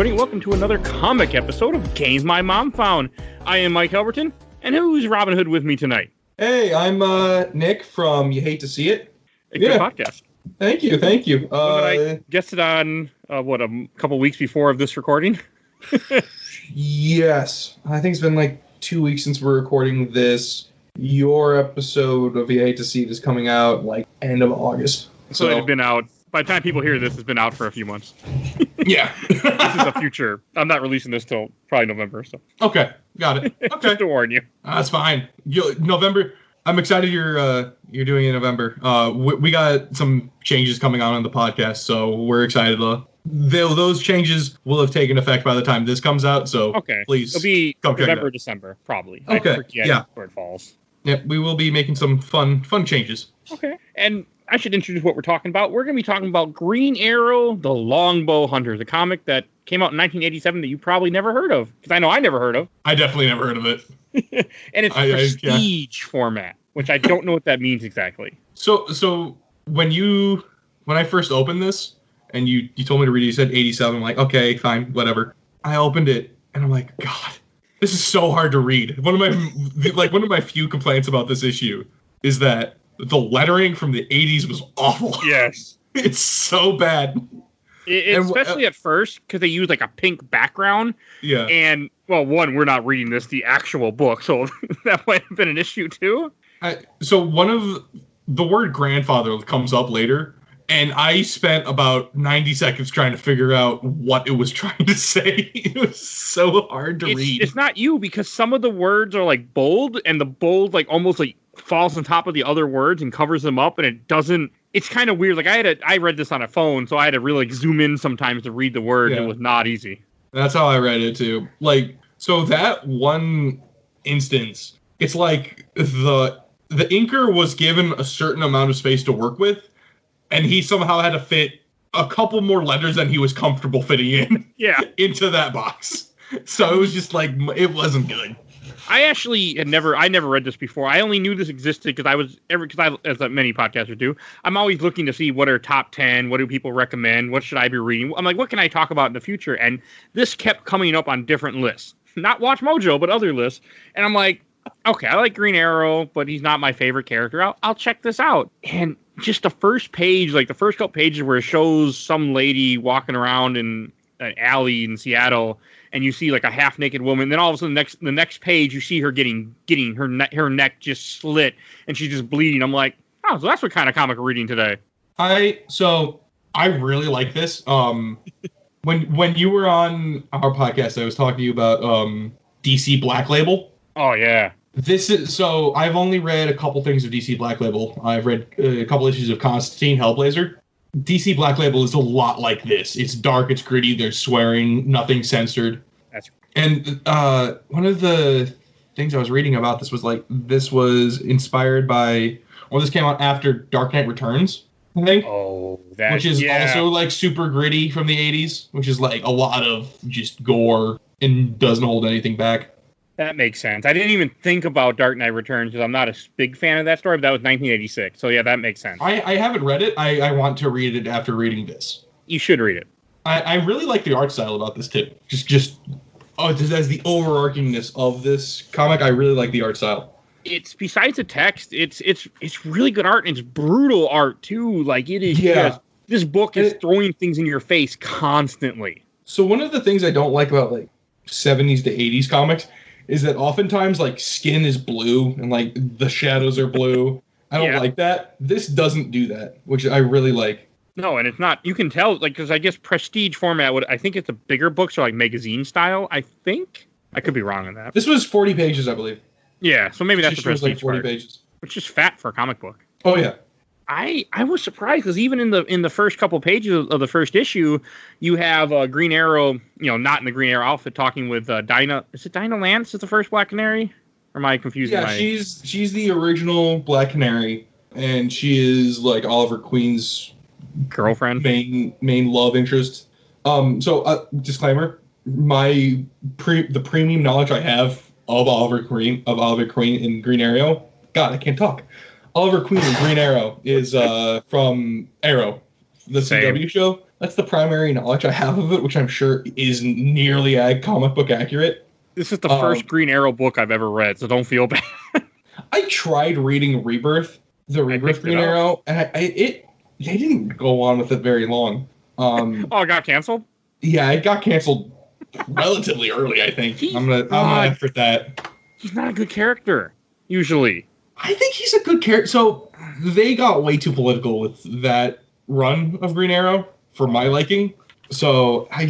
everybody. Welcome to another comic episode of Games My Mom Found. I am Mike Albertin, and who's Robin Hood with me tonight? Hey, I'm Nick from You Hate to See It. A good podcast. Thank you. I guessed it on, a couple weeks before of this recording? Yes. I think it's been like 2 weeks since we're recording this. Your episode of You Hate to See It is coming out like end of August. So it had been out. By the time people hear this, it's been out for a few months. Yeah. This is a future. I'm not releasing this till probably November. So Okay, got it. Okay. Just to warn you. That's fine. November. I'm excited you're doing it in November. We got some changes coming on the podcast, so we're excited. Those changes will have taken effect by the time this comes out. So please, it'll be come check November, it out. December, probably. Okay. I forget where it falls. Yeah, we will be making some fun changes. Okay, and I should introduce what we're talking about. We're going to be talking about Green Arrow, the Longbow Hunter, the comic that came out in 1987 that you probably never heard of. Because I know I never heard of. I definitely never heard of it. And it's prestige format, which I don't know what that means exactly. So when I first opened this, and you told me to read it, you said 87. I'm like, okay, fine, whatever. I opened it, and I'm like, God, this is so hard to read. One of my few complaints about this issue is that the lettering from the 80s was awful. Yes. It's so bad. Especially at first, because they use like a pink background. Yeah. And, well, one, we're not reading the actual book, so that might have been an issue too. So one of the word grandfather comes up later, and I spent about 90 seconds trying to figure out what it was trying to say. It was so hard to read. It's not you, because some of the words are like bold, and the bold like almost like falls on top of the other words and covers them up, and it doesn't. It's kind of weird. Like I read this on a phone, so I had to really like zoom in sometimes to read the word, and it was not easy. That's how I read it too. Like, so that one instance, it's like the inker was given a certain amount of space to work with, and he somehow had to fit a couple more letters than he was comfortable fitting in into that box. So it was just like, it wasn't good. I actually never read this before. I only knew this existed because as many podcasters do, I'm always looking to see what are top 10, what do people recommend, what should I be reading? I'm like, what can I talk about in the future? And this kept coming up on different lists. Not Watch Mojo, but other lists. And I'm like, okay, I like Green Arrow, but he's not my favorite character. I'll check this out. And just the first page, like the first couple pages where it shows some lady walking around in an alley in Seattle, and you see like a half-naked woman. Then all of a sudden, the next page, you see her getting her neck just slit, and she's just bleeding. I'm like, oh, so that's what kind of comic we're reading today. I really like this. When you were on our podcast, I was talking to you about DC Black Label. Oh yeah. I've only read a couple things of DC Black Label. I've read a couple issues of Constantine Hellblazer. DC Black Label is a lot like this. It's dark, it's gritty, there's swearing, nothing censored. And one of the things I was reading about this was inspired by, or this came out after Dark Knight Returns, I think. Which is also like super gritty from the 80s, which is like a lot of just gore and doesn't hold anything back. That makes sense. I didn't even think about Dark Knight Returns because I'm not a big fan of that story, but that was 1986. So yeah, that makes sense. I haven't read it. I want to read it after reading this. You should read it. I really like the art style about this too. Just as the overarchingness of this comic, I really like the art style. It's besides the text, it's really good art, and it's brutal art too. Like it is just, this book is throwing things in your face constantly. So one of the things I don't like about like 70s to 80s comics is that oftentimes like skin is blue and like the shadows are blue. I don't like that. This doesn't do that, which I really like. No, and it's not. You can tell, like, because I guess prestige format I think it's a bigger book, so like magazine style. I think I could be wrong on that. This was 40 pages, I believe. Yeah, so maybe that's the prestige like 40 pages, which is fat for a comic book. Oh yeah. I was surprised because even in the first couple pages of the first issue, you have Green Arrow, not in the Green Arrow outfit, talking with Dinah. Is it Dinah Lance? Is the first Black Canary? Or am I confused? Yeah, she's the original Black Canary, and she is like Oliver Queen's girlfriend, main love interest. So disclaimer: the premium knowledge I have of Oliver Queen in Green Arrow. God, I can't talk. Oliver Queen in Green Arrow is from Arrow, the CW show. That's the primary knowledge I have of it, which I'm sure is nearly comic book accurate. This is the first Green Arrow book I've ever read, so don't feel bad. I tried reading the Rebirth Green Arrow, and they didn't go on with it very long. It got canceled? Yeah, it got canceled relatively early, I think. I'm gonna effort that. He's not a good character, usually. I think he's a good character. So they got way too political with that run of Green Arrow for my liking. So I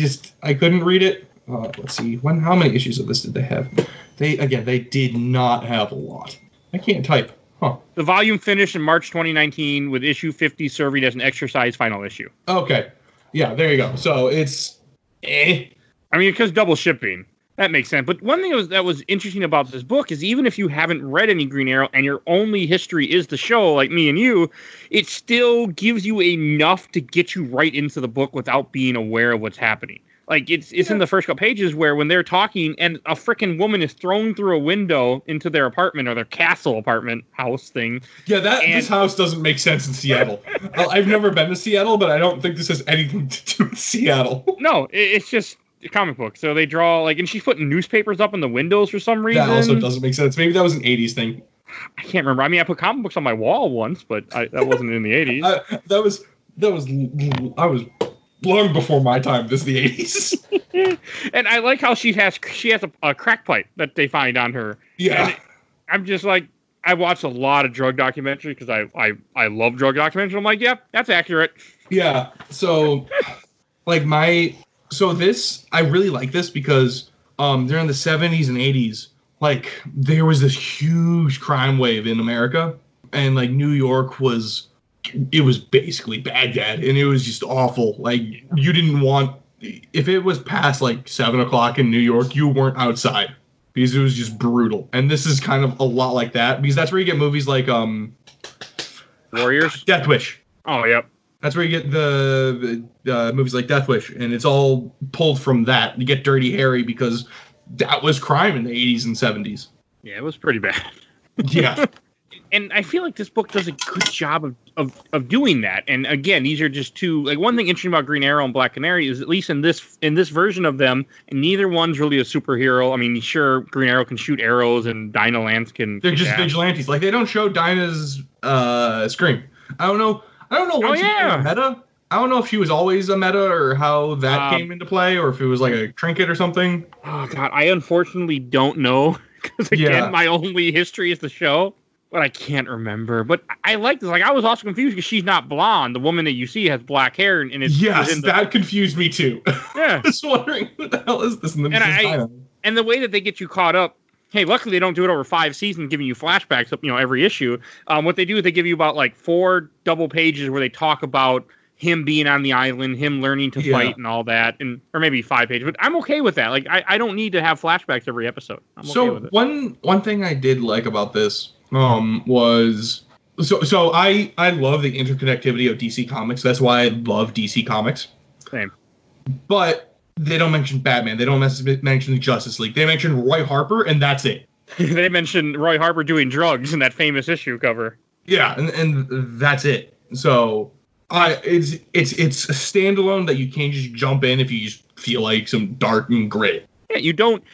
couldn't read it. Let's see. How many issues of this did they have? They did not have a lot. I can't type. Huh. The volume finished in March 2019 with issue 50 serving as an exercise final issue. Okay. Yeah, there you go. So it's I mean, because double shipping. That makes sense. But one thing that was interesting about this book is even if you haven't read any Green Arrow and your only history is the show, like me and you, it still gives you enough to get you right into the book without being aware of what's happening. Like, it's in the first couple pages where when they're talking and a freaking woman is thrown through a window into their apartment or their castle apartment house thing. Yeah, this house doesn't make sense in Seattle. I've never been to Seattle, but I don't think this has anything to do with Seattle. No, it's just a comic book. So they draw, and she's putting newspapers up in the windows for some reason. That also doesn't make sense. Maybe that was an 80s thing. I can't remember. I mean, I put comic books on my wall once, but that wasn't in the 80s. I was long before my time. This is the 80s. And I like how she has a crack pipe that they find on her. Yeah. And I'm just like, I watched a lot of drug documentaries because I love drug documentaries. I'm like, yeah, that's accurate. Yeah. So, this, I really like this because during the 70s and 80s, there was this huge crime wave in America, and New York was basically Baghdad, and it was just awful. You didn't want, if it was past 7 o'clock in New York, you weren't outside because it was just brutal. And this is kind of a lot like that, because that's where you get movies like Warriors, Death Wish. Oh, yep. That's where you get the movies like Death Wish, and it's all pulled from that. You get Dirty Harry because that was crime in the 80s and 70s. Yeah, it was pretty bad. Yeah. And I feel like this book does a good job of doing that. And again, these are just two. One thing interesting about Green Arrow and Black Canary is, at least in this version of them, neither one's really a superhero. I mean, sure, Green Arrow can shoot arrows and Dinah Lance can. They're just vigilantes. They don't show Dinah's scream. I don't know when she was a meta. I don't know if she was always a meta or how that came into play, or if it was a trinket or something. Oh God, I unfortunately don't know, because again, my only history is the show. But I can't remember. But I like this. I was also confused because she's not blonde. The woman that you see has black hair, and it's that confused me too. Yeah, I was wondering what the hell is this? And the way that they get you caught up. Hey, luckily they don't do it over 5 seasons, giving you flashbacks of every issue. What they do is they give you about 4 double pages where they talk about him being on the island, him learning to fight, and all that, or maybe 5 pages. But I'm okay with that. I don't need to have flashbacks every episode. I'm okay with it. One thing I did like about this was I love the interconnectivity of DC Comics. That's why I love DC Comics. Same. But they don't mention Batman. They don't mention the Justice League. They mention Roy Harper, and that's it. They mention Roy Harper doing drugs in that famous issue cover. Yeah, and that's it. So it's a standalone that you can't just jump in if you just feel like some dark and grit. Yeah, you don't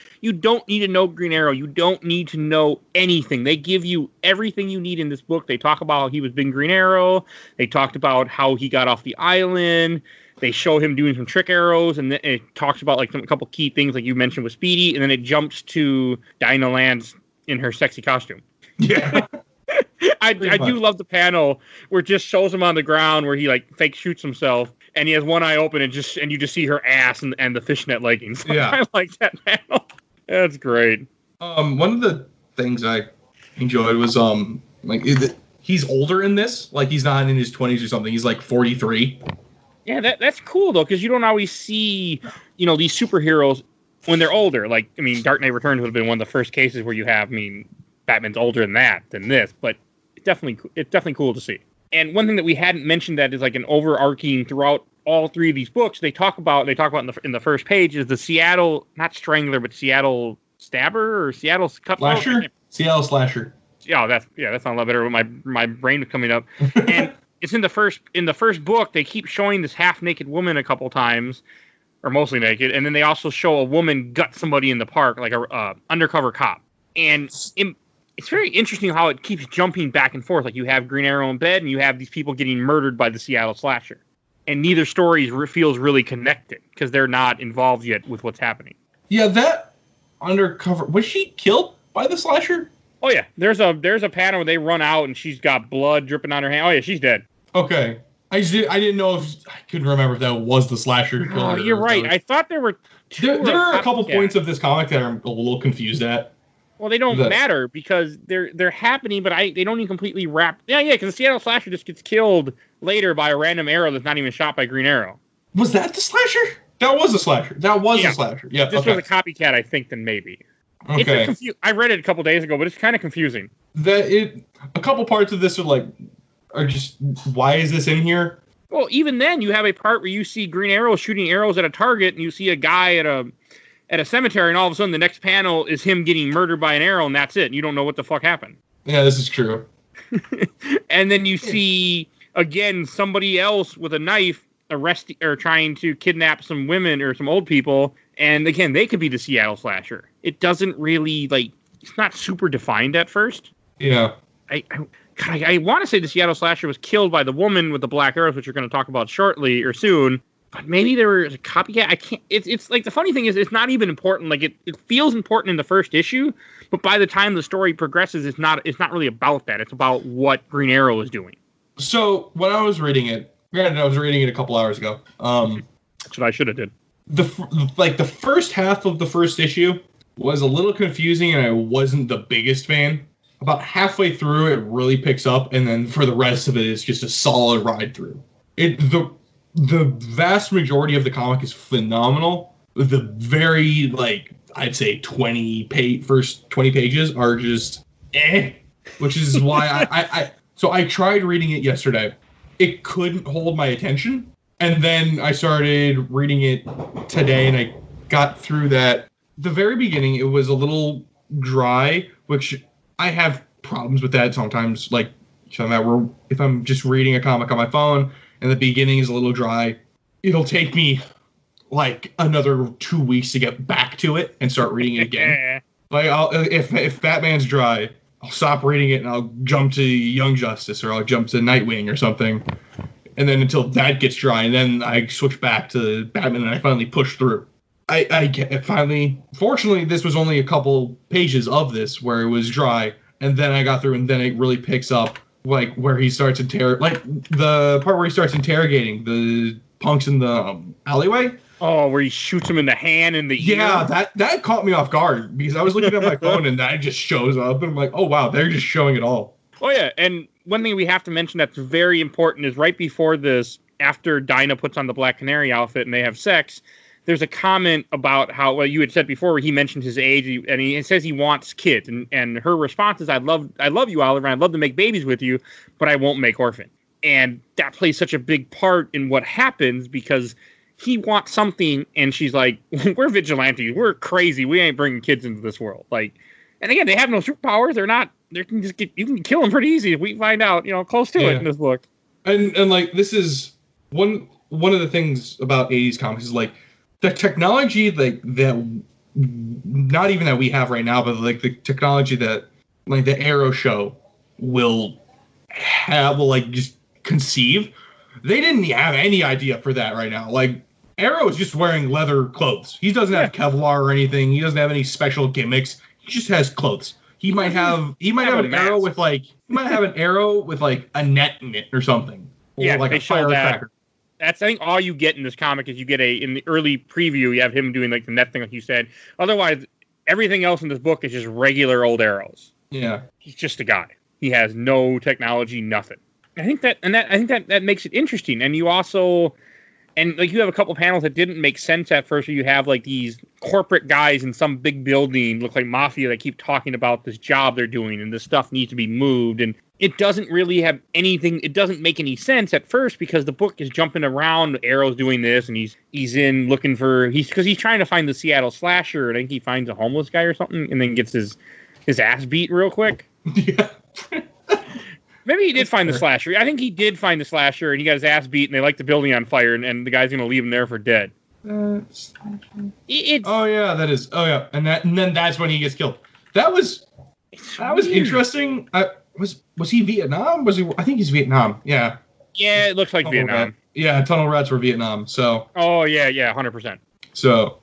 need to know Green Arrow. You don't need to know anything. They give you everything you need in this book. They talk about how he was being Green Arrow. They talked about how he got off the island. They show him doing some trick arrows, and then it talks about a couple key things like you mentioned with Speedy, and then it jumps to Dinah Lance in her sexy costume. Yeah. I do love the panel where it just shows him on the ground where he fake shoots himself, and he has one eye open and you just see her ass and the fishnet leggings. Yeah. I like that panel. That's great. One of the things I enjoyed was he's older in this. He's not in his 20s or something. He's 43. Yeah, that's cool though, because you don't always see these superheroes when they're older. Dark Knight Returns would have been one of the first cases where you have Batman's older than this, but it's definitely cool to see. And one thing that we hadn't mentioned that is an overarching throughout all 3 of these books, they talk about in the first page is the Seattle, not Strangler, but Seattle Stabber or Seattle Cutthroat. Slasher? Seattle Slasher. Yeah, that sounds a lot better. My brain was coming up. And it's in the first book. They keep showing this half naked woman a couple times, or mostly naked, and then they also show a woman gut somebody in the park, like a undercover cop. And it's very interesting how it keeps jumping back and forth. Like you have Green Arrow in bed, and you have these people getting murdered by the Seattle Slasher, and neither story feels really connected because they're not involved yet with what's happening. Yeah, that undercover, was she killed by the Slasher? Oh yeah, there's a panel where they run out and she's got blood dripping on her hand. Oh yeah, she's dead. Okay, I didn't know if I couldn't remember if that was the Slasher. Oh, you're right. I thought there were two. There are a couple points of this comic that I'm a little confused at. Well, they don't matter because they're happening, but they don't even completely wrap. Yeah, because the Seattle Slasher just gets killed later by a random arrow that's not even shot by Green Arrow. Was that the Slasher? That was the Slasher. The Slasher. Yeah. This was a copycat, I think. Then maybe. Okay. I read it a couple days ago, but it's kind of confusing. A couple parts of this are just, why is this in here? Well, even then, you have a part where you see Green Arrow shooting arrows at a target, and you see a guy at a cemetery, and all of a sudden the next panel is him getting murdered by an arrow, and that's it. And you don't know what the fuck happened. Yeah, this is true. And then you see, again, somebody else with a knife arresting or trying to kidnap some women or some old people. And again, they could be the Seattle Slasher. It doesn't really, it's not super defined at first. Yeah. I want to say the Seattle Slasher was killed by the woman with the black arrows, which we're going to talk about shortly or soon. But maybe there was a copycat. I can't. It's like the funny thing is it's not even important. Like it feels important in the first issue, but by the time the story progresses, it's not really about that. It's about what Green Arrow is doing. So when I was reading it, granted I was reading it a couple hours ago. That's what I should have did. The first half of the first issue was a little confusing, and I wasn't the biggest fan. About halfway through, it really picks up, and then for the rest of it, it's just a solid ride through. The vast majority of the comic is phenomenal. The very, I'd say first 20 pages are just which is why so I tried reading it yesterday. It couldn't hold my attention. And then I started reading it today, and I got through that. The very beginning, it was a little dry, which I have problems with that sometimes. If I'm just reading a comic on my phone, and the beginning is a little dry, it'll take me another 2 weeks to get back to it and start reading it again. If Batman's dry, I'll stop reading it and I'll jump to Young Justice, or I'll jump to Nightwing or something. And then until that gets dry, and then I switch back to Batman, and I finally push through. Fortunately, this was only a couple pages of this where it was dry, and then I got through, and then it really picks up, where he starts the part where he starts interrogating the punks in the alleyway. Oh, where he shoots him in the hand and the ear? Yeah, that caught me off guard, because I was looking at my phone, and that just shows up, and I'm like, oh wow, they're just showing it all. Oh yeah, and one thing we have to mention that's very important is right before this, after Dinah puts on the Black Canary outfit and they have sex, there's a comment about how, you had said before, where he mentioned his age, and he says he wants kids, and her response is, I love you, Oliver, and I'd love to make babies with you, but I won't make orphan. And that plays such a big part in what happens, because he wants something, and she's like, we're vigilantes, we're crazy, we ain't bringing kids into this world. And again, they have no superpowers, you can kill them pretty easy if we find out, close to it in this book. And this is one of the things about 80s comics is the technology that not even that we have right now, but the technology that the Arrow show will just conceive. They didn't have any idea for that right now. Arrow is just wearing leather clothes. He doesn't have Kevlar or anything. He doesn't have any special gimmicks. He just has clothes. He might have an arrow with a net in it or something. Or a firecracker. That's, I think, all you get in this comic is you get in the early preview, you have him doing the net thing, like you said. Otherwise, everything else in this book is just regular old arrows. Yeah. He's just a guy. He has no technology, nothing. I think that makes it interesting. And you also, you have a couple panels that didn't make sense at first, where you have these corporate guys in some big building, look like mafia, that keep talking about this job they're doing, and this stuff needs to be moved. And it doesn't really have anything. It doesn't make any sense at first, because the book is jumping around. Arrow's doing this, and he's in looking for because he's trying to find the Seattle Slasher. And I think he finds a homeless guy or something, and then gets his ass beat real quick. Yeah. Maybe he did find the slasher. I think he did find the slasher, and he got his ass beat, and they light the building on fire, and the guy's going to leave him there for dead. Oh yeah, that is. Oh yeah, and then that's when he gets killed. That was interesting. Was he Vietnam? I think he's Vietnam. Yeah. Yeah, it looks like Vietnam. Yeah, Tunnel Rats were Vietnam. So. Oh yeah, 100%. So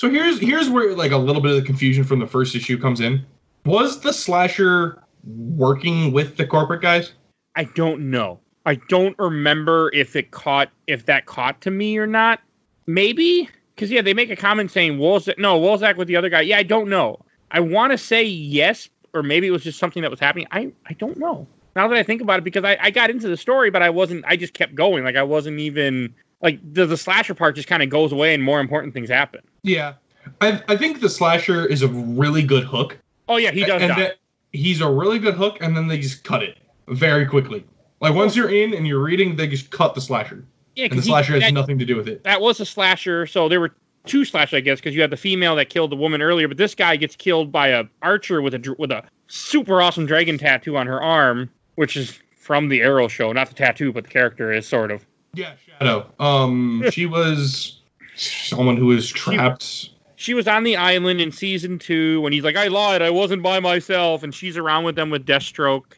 here's where like a little bit of the confusion from the first issue comes in. Was the slasher working with the corporate guys? I don't know. I don't remember if that caught to me or not. Maybe because they make a comment saying Wolzak with the other guy. Yeah, I don't know. I want to say yes, or maybe it was just something that was happening. I don't know. Now that I think about it, because I got into the story, but I just kept going. Like I wasn't even like the slasher part just kind of goes away and more important things happen. Yeah. I think the slasher is a really good hook. Oh yeah, he does that. He's a really good hook, and then they just cut it very quickly. Like once you're in and you're reading, they just cut the slasher. Yeah, and the slasher has nothing to do with it. That was a slasher, so there were two slashers, I guess, because you had the female that killed the woman earlier, but this guy gets killed by a archer with a super awesome dragon tattoo on her arm, which is from the Arrow show. Not the tattoo, but the character is sort of. Yeah, Shadow. She was someone who was trapped. She was on the island in season 2 when he's like, I lied, I wasn't by myself, and she's around with them with Deathstroke,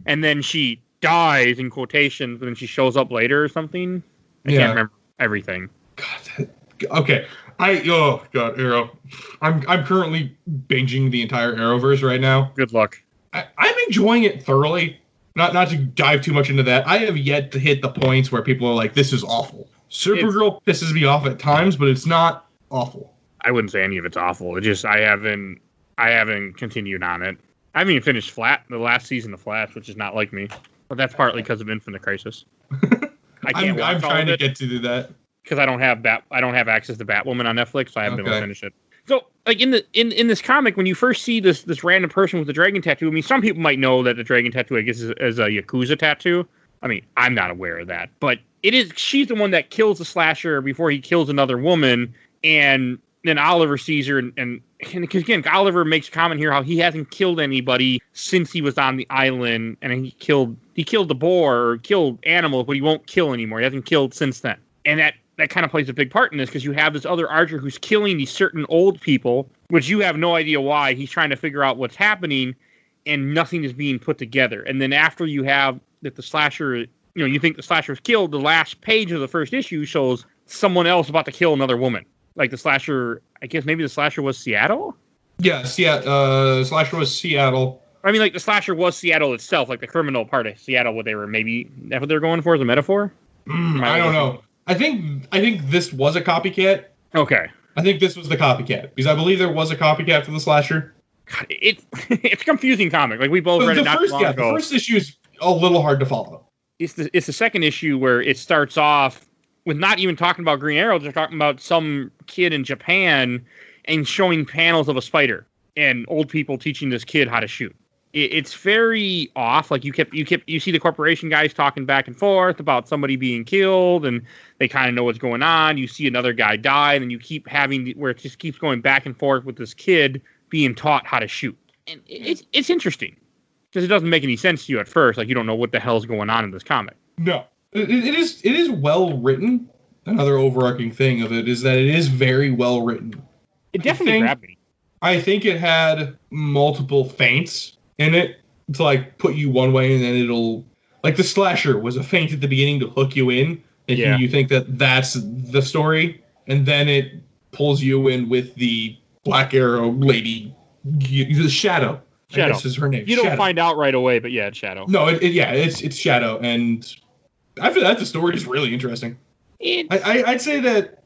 and then she dies in quotations, and then she shows up later or something. I can't remember everything. God, okay. Oh god, Arrow. I'm currently binging the entire Arrowverse right now. Good luck. I'm enjoying it thoroughly. Not to dive too much into that. I have yet to hit the points where people are like, "This is awful." Supergirl pisses me off at times, but it's not awful. I wouldn't say any of it's awful. It just I haven't continued on it. I haven't even finished the last season of Flash, which is not like me. But that's partly because of Infinite Crisis. I'm trying to get to do that. Because I don't have access to Batwoman on Netflix, so I haven't been able to finish it. So, like in this comic, when you first see this random person with the dragon tattoo, I mean, some people might know that the dragon tattoo, I guess, is a Yakuza tattoo. I mean, I'm not aware of that, but she's the one that kills the slasher before he kills another woman, and then Oliver sees her, and because again, Oliver makes a comment here how he hasn't killed anybody since he was on the island, and he killed the boar or killed animals, but he won't kill anymore. He hasn't killed since then, and that kind of plays a big part in this because you have this other archer who's killing these certain old people, which you have no idea why. He's trying to figure out what's happening, and nothing is being put together. And then after you have that the slasher, you think the slasher was killed, the last page of the first issue shows someone else about to kill another woman. Like the slasher, I guess maybe the slasher was Seattle? Yeah, slasher was Seattle. I mean, like the slasher was Seattle itself, like the criminal part of Seattle, what they're going for as a metaphor? I don't know. I think this was a copycat. Okay. I think this was the copycat because I believe there was a copycat for the slasher. God, it's a confusing comic. Like we both read it not long ago. The first issue is a little hard to follow. It's the second issue where it starts off with not even talking about Green Arrow. They're talking about some kid in Japan and showing panels of a spider and old people teaching this kid how to shoot. It's very off. Like you see the corporation guys talking back and forth about somebody being killed, and they kind of know what's going on. You see another guy die, and you keep having where it just keeps going back and forth with this kid being taught how to shoot. And it's interesting because it doesn't make any sense to you at first. Like you don't know what the hell's going on in this comic. No, it is well written. Another overarching thing of it is that it is very well written. It definitely grabbed me. I think it had multiple feints in it to like put you one way, and then it'll like the slasher was a feint at the beginning to hook you in, and you think that that's the story, and then it pulls you in with the Black Arrow lady, the Shadow. I guess is her name. You don't find out right away, but yeah, it's Shadow. No, it's Shadow, and after that, the story is really interesting. I'd say that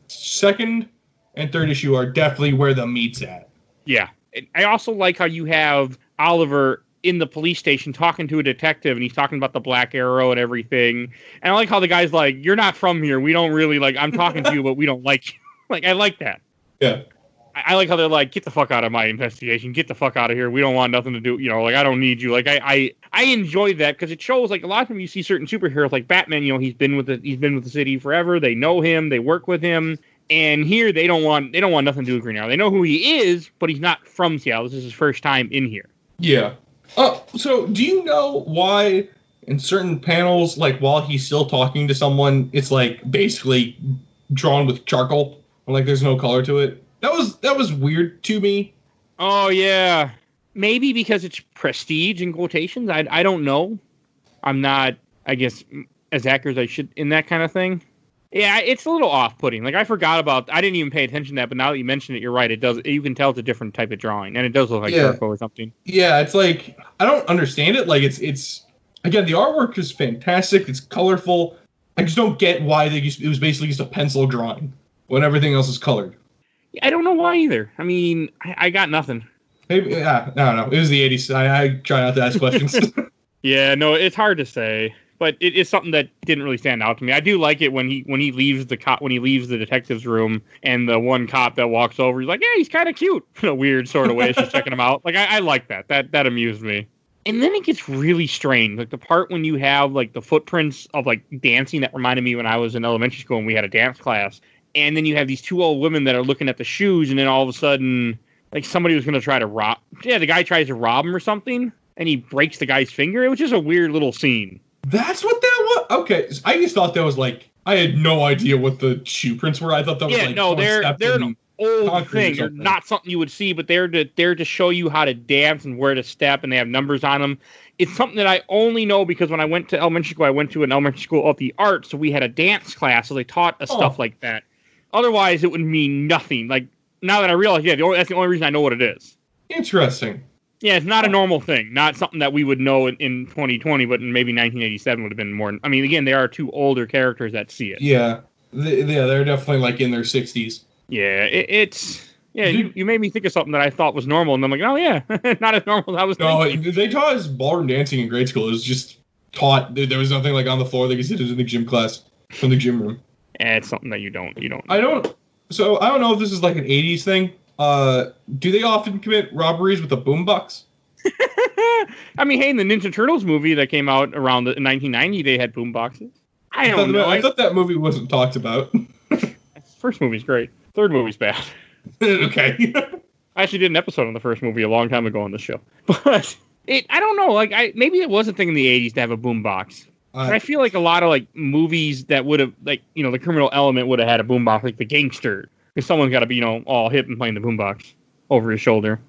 second and third issue are definitely where the meat's at. Yeah. I also like how you have Oliver in the police station talking to a detective, and he's talking about the Black Arrow and everything. And I like how the guy's like, you're not from here. We don't really like, I'm talking to you, but we don't like you. Like, I like that. Yeah. I like how they're like, get the fuck out of my investigation. Get the fuck out of here. We don't want nothing to do. Like, I don't need you. Like, I enjoy that because it shows, like, a lot of times you see certain superheroes like Batman, he's been with the city forever. They know him. They work with him. And here they don't want nothing to do with Green Arrow. They know who he is, but he's not from Seattle. This is his first time in here. Yeah. So do you know why in certain panels, like while he's still talking to someone, it's like basically drawn with charcoal, and like there's no color to it? That was weird to me. Oh yeah, maybe because it's prestige in quotations. I don't know. I'm not, I guess, as accurate as I should in that kind of thing. Yeah, it's a little off-putting. Like I forgot about. I didn't even pay attention to that, but now that you mention it, you're right. It does. You can tell it's a different type of drawing, and it does look like charcoal or something. Yeah, it's like I don't understand it. Like it's again, the artwork is fantastic. It's colorful. I just don't get why it was basically just a pencil drawing when everything else is colored. I don't know why either. I mean, I got nothing. Maybe, I don't know. It was the 80s. I try not to ask questions. Yeah, no, it's hard to say, but it is something that didn't really stand out to me. I do like it when he leaves the detective's room, and the one cop that walks over, he's like, "Yeah, he's kind of cute," in a weird sort of way. She's checking him out. Like I like that. That amused me. And then it gets really strange. Like the part when you have like the footprints of like dancing that reminded me when I was in elementary school and we had a dance class. And then you have these two old women that are looking at the shoes, and then all of a sudden, like somebody was going to try to rob. Yeah, the guy tries to rob him or something, and he breaks the guy's finger. It was just a weird little scene. That's what that was? Okay, I just thought that was like, I had no idea what the shoe prints were. I thought that was like, no, they're an old thing. They're not something you would see, but they're to show you how to dance and where to step, and they have numbers on them. It's something that I only know because when I went to elementary school, I went to an elementary school of the arts, so we had a dance class, so they taught us stuff like that. Otherwise, it would mean nothing. Like, now that I realize, that's the only reason I know what it is. Interesting. Yeah, it's not a normal thing. Not something that we would know in 2020, but in maybe 1987 would have been more. I mean, again, they are two older characters that see it. Yeah. They're definitely, like, in their 60s. Yeah, it's... Yeah, you made me think of something that I thought was normal, and I'm like, oh, yeah, not as normal as I was thinking. No, they taught us ballroom dancing in grade school. It was just taught. There was nothing, like, on the floor. They could sit in the gym class from the gym room. It's something that you don't. So I don't know if this is like an 80s thing. Do they often commit robberies with a boombox? I mean, hey, in the Ninja Turtles movie that came out around in 1990, they had boomboxes. I don't know. I thought that movie wasn't talked about. First movie's great. Third movie's bad. Okay. I actually did an episode on the first movie a long time ago on the show. But I don't know. Like, maybe it was a thing in the 80s to have a boombox. But I feel like a lot of like movies that would have, like, the criminal element would have had a boombox, like The Gangster, because someone's got to be, all hip and playing the boombox over his shoulder.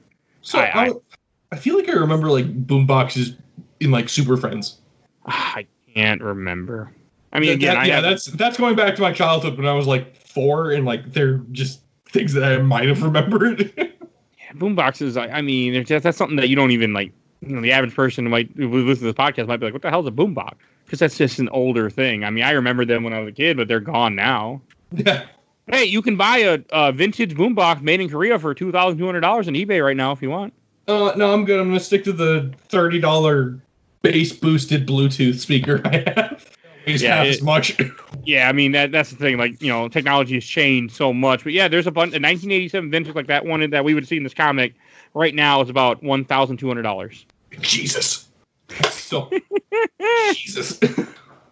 So I feel like I remember like boomboxes in like Super Friends. I can't remember. I mean, that's going back to my childhood when I was like 4, and like they're just things that I might have remembered. Yeah, boomboxes. I mean, that's something that you don't even like. The average person who listen to this podcast might be like, "What the hell is a boombox?" Because that's just an older thing. I mean, I remember them when I was a kid, but they're gone now. Yeah. Hey, you can buy a vintage boombox made in Korea for $2,200 on eBay right now if you want. No, I'm good. I'm going to stick to the $30 bass boosted Bluetooth speaker I have. It's half as much. Yeah, I mean, that's the thing. Like, technology has changed so much. But yeah, there's a 1987 vintage like that one that we would see in this comic right now is about $1,200. Jesus. So, Jesus.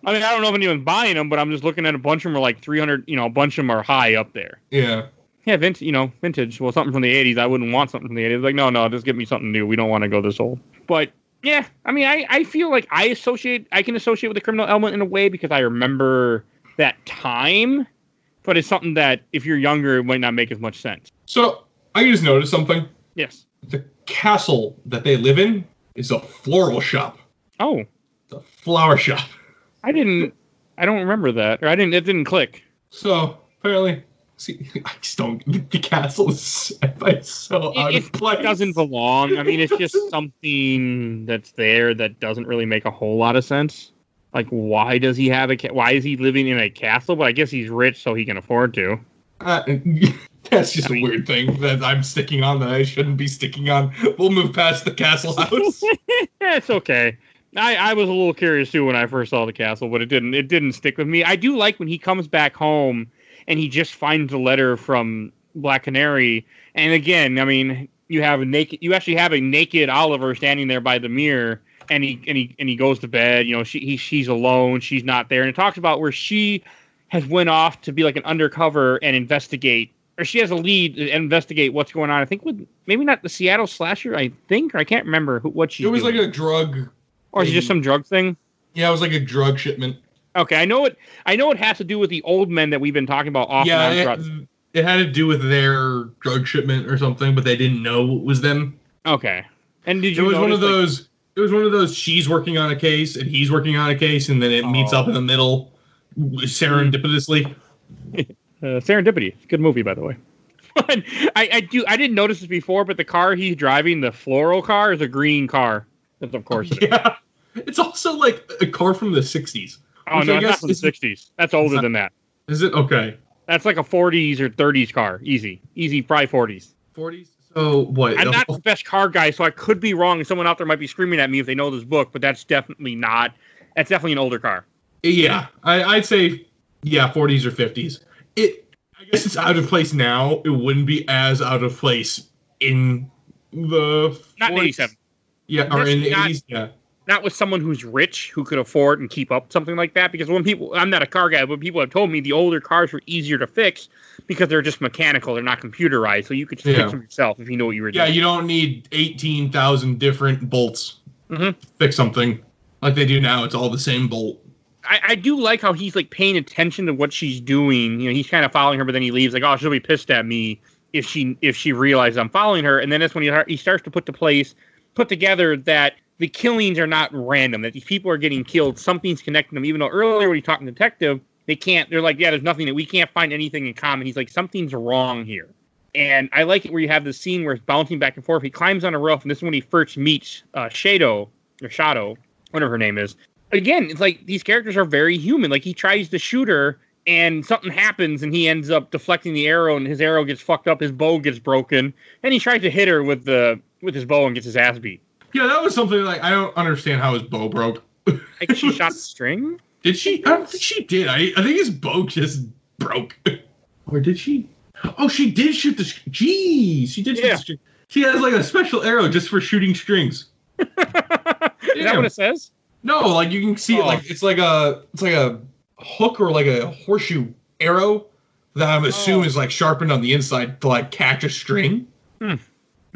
I mean, I don't know if anyone's buying them, but I'm just looking at a bunch of them are like 300. A bunch of them are high up there. Yeah. Yeah, vintage. Well, something from the 80s. I wouldn't want something from the 80s. Like, no, just give me something new. We don't want to go this old. But yeah, I mean, I feel like I can associate with the criminal element in a way because I remember that time. But it's something that if you're younger, it might not make as much sense. So I just noticed something. Yes. The castle that they live in is a floral shop. Oh. It's a flower shop. I don't remember that. Or it didn't click. So, apparently, I just don't, the castle is so out of place. It doesn't belong. I mean, it's just something that's there that doesn't really make a whole lot of sense. Like, why does he have why is he living in a castle? But I guess he's rich, so he can afford to. That's just a weird thing that I'm sticking on that I shouldn't be sticking on. We'll move past the castle house. It's okay. I was a little curious too when I first saw the castle, but it didn't stick with me. I do like when he comes back home and he just finds a letter from Black Canary. And again, I mean, you actually have a naked Oliver standing there by the mirror, and he goes to bed. She's alone. She's not there. And it talks about where she has went off to be like an undercover and investigate or she has a lead to investigate what's going on. I think with maybe not the Seattle slasher. I think, or I can't remember what she's. It was doing. like a drug, or is it just some drug thing? Yeah, it was like a drug shipment. Okay, I know it. I know it has to do with the old men that we've been talking about off and on. It had to do with their drug shipment or something, but they didn't know it was them. Okay, and did you? It was one of those. It was one of those. She's working on a case, and he's working on a case, and then it meets up in the middle, serendipitously. Serendipity. It's a good movie, by the way. I didn't notice this before, but the car he's driving, the floral car, is a green car. That's of course. Yeah, it's also like a car from the '60s. Oh no, it's not from the '60s. That's older than that. Is it? Okay. That's like a 40s or 30s car. Easy, probably 40s. 40s. So what? I'm not the best car guy, so I could be wrong. And someone out there might be screaming at me if they know this book, but that's definitely not. That's definitely an older car. Yeah, I'd say 40s or 50s. I guess it's out of place now. It wouldn't be as out of place in the not 87. Yeah, or in the 80s. Yeah. Not with someone who's rich, who could afford and keep up something like that. Because I'm not a car guy, but people have told me the older cars were easier to fix because they're just mechanical. They're not computerized. So you could just fix them yourself if you know what you were doing. Yeah, you don't need 18,000 different bolts to fix something like they do now. It's all the same bolt. I do like how he's like paying attention to what she's doing. You know, he's kind of following her, but then he leaves like, oh, she'll be pissed at me if she realizes I'm following her. And then that's when he starts to put together that the killings are not random, that these people are getting killed. Something's connecting them, even though earlier when he talked to the detective, they're like, yeah, there's nothing that we can't find anything in common. He's like, something's wrong here. And I like it where you have this scene where it's bouncing back and forth. He climbs on a roof, and this is when he first meets Shadow, whatever her name is. Again, it's like these characters are very human. Like he tries to shoot her, and something happens, and he ends up deflecting the arrow, and his arrow gets fucked up, his bow gets broken, and he tries to hit her with his bow and gets his ass beat. Yeah, that was something like I don't understand how his bow broke. I guess she shot the string? Did she? I don't think she did. I think his bow just broke. Or did she? Oh, she did shoot the Jeez, she did shoot the string. She has like a special arrow just for shooting strings. Is that what it says? No, like you can see it like it's like a hook or like a horseshoe arrow that I'm assuming is like sharpened on the inside to like catch a string.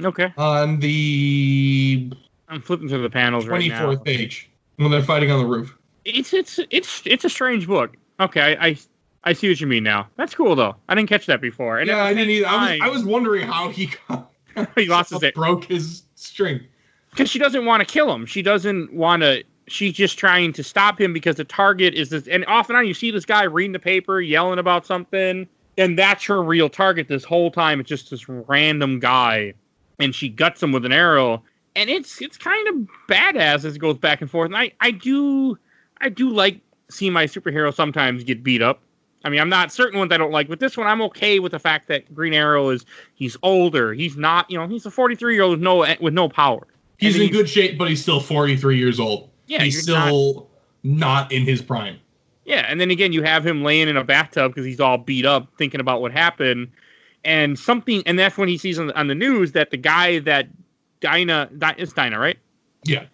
Okay. On the I'm flipping through the panels right now. 24th page when they're fighting on the roof. It's a strange book. Okay, I see what you mean now. That's cool though. I didn't catch that before. And yeah, I didn't either. I was wondering how he broke his string. Because she doesn't want to kill him. She doesn't want to. She's just trying to stop him because the target is this. And off and on, you see this guy reading the paper, yelling about something, and that's her real target this whole time. It's just this random guy, and she guts him with an arrow, and it's kind of badass as it goes back and forth. And I do like seeing my superhero sometimes get beat up. I mean, I'm not certain ones I don't like, but this one I'm okay with the fact that Green Arrow he's older. He's not, he's a 43-year-old with no power. He's in good shape, but he's still 43 years old. Yeah, he's still not in his prime. Yeah, and then again, you have him laying in a bathtub because he's all beat up, thinking about what happened, and that's when he sees on the news that the guy that it's Dinah, right? Yeah,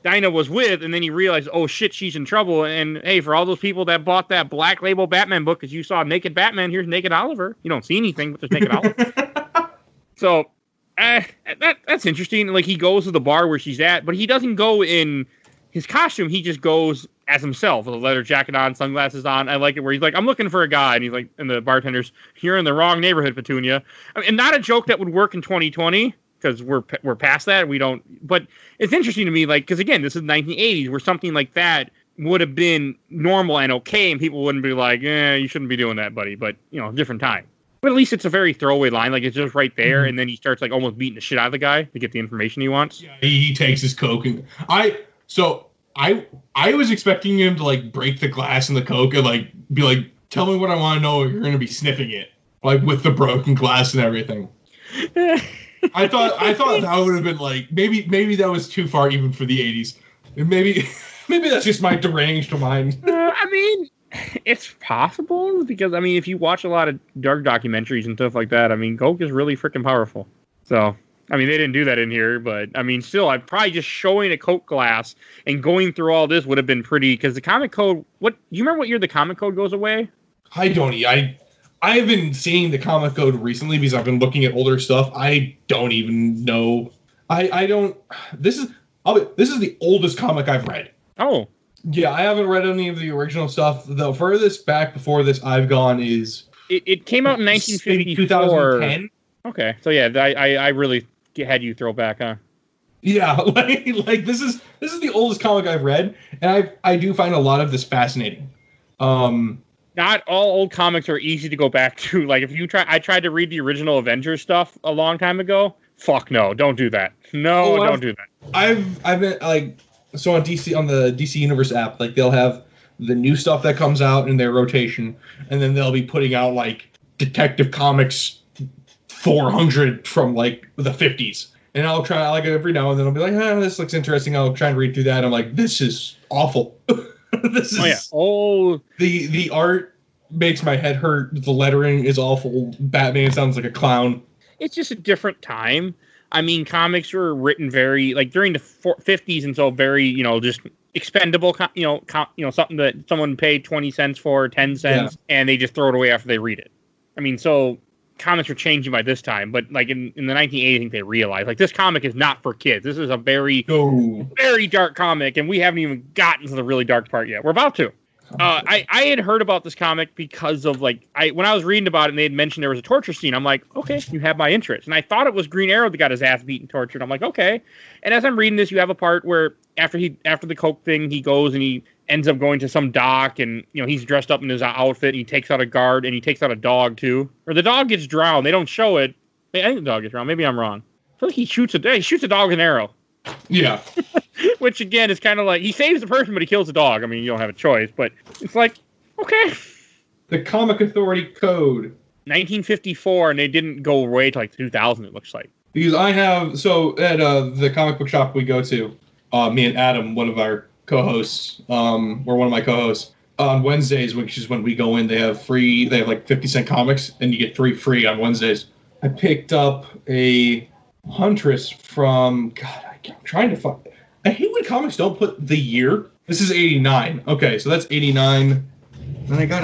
Dinah was with, and then he realized, oh shit, she's in trouble. And hey, for all those people that bought that Black Label Batman book, because you saw Naked Batman, here's Naked Oliver. You don't see anything, but there's Naked Oliver. So that's interesting. Like he goes to the bar where she's at, but he doesn't go in his costume. He just goes as himself with a leather jacket on, sunglasses on. I like it where he's like, I'm looking for a guy. And he's like, and the bartender's, you're in the wrong neighborhood, Petunia. I mean, and not a joke that would work in 2020 because we're past that. We don't, but it's interesting to me, like, because again, this is 1980s where something like that would have been normal and okay. And people wouldn't be like, you shouldn't be doing that, buddy. But, different time. But at least it's a very throwaway line. Like, it's just right there. Mm-hmm. And then he starts, like, almost beating the shit out of the guy to get the information he wants. Yeah, he takes his Coke. And I was expecting him to, like, break the glass in the Coke and, like, be like, tell me what I want to know. You're going to be sniffing it. Like, with the broken glass and everything. I thought that would have been, like, maybe that was too far even for the 80s. And maybe that's just my deranged mind. I mean, it's possible because, I mean, if you watch a lot of drug documentaries and stuff like that, I mean, Coke is really freaking powerful. So, I mean, they didn't do that in here, but, I mean, still, I'd probably just showing a Coke glass and going through all this would have been pretty, because the comic code, do you remember what year the comic code goes away? I don't. I've been seeing the comic code recently because I've been looking at older stuff. I don't even know. I don't. This is the oldest comic I've read. Oh. Yeah, I haven't read any of the original stuff. The furthest back before this I've gone is... It came out in 1954. 2010. Okay, so yeah, I really had you throw back, huh? Yeah, like this is the oldest comic I've read, and I do find a lot of this fascinating. Not all old comics are easy to go back to. Like I tried to read the original Avengers stuff a long time ago. Fuck no, don't do that. No, don't do that. I've been like, so on the DC Universe app, like they'll have the new stuff that comes out in their rotation, and then they'll be putting out like Detective Comics 400 from like the 50s. And I'll try, like, every now and then I'll be like, this looks interesting. I'll try and read through that. I'm like, this is awful. The art makes my head hurt. The lettering is awful. Batman sounds like a clown. It's just a different time. I mean, comics were written very, like, during the 50s, and so very, just expendable, something that someone paid 20 cents for, 10 cents, and they just throw it away after they read it. I mean, so comics were changing by this time, but like in the 1980s, I think they realized, like, this comic is not for kids. This is a very, very dark comic, and we haven't even gotten to the really dark part yet. We're about to. I had heard about this comic because of, like, when I was reading about it and they had mentioned there was a torture scene, I'm like, okay, you have my interest. And I thought it was Green Arrow that got his ass beaten, tortured. I'm like, okay. And as I'm reading this, you have a part where after the coke thing, he goes and he ends up going to some dock, and he's dressed up in his outfit, and he takes out a guard, and he takes out a dog too. Or the dog gets drowned. They don't show it. I think the dog gets drowned. Maybe I'm wrong. I feel like he shoots a dog with an arrow. Yeah. Which, again, is kind of like, he saves the person, but he kills the dog. I mean, you don't have a choice, but it's like, okay. The Comic Authority Code. 1954, and they didn't go away to like 2000, it looks like. Because I have, so at the comic book shop we go to, me and Adam, one of our co-hosts, or one of my co-hosts, on Wednesdays, which is when we go in, they have like 50-cent comics, and you get 3 free on Wednesdays. I picked up a Huntress from, God, I'm trying to find, I hate when comics don't put the year. This is 89. Okay, so that's 89. Then I got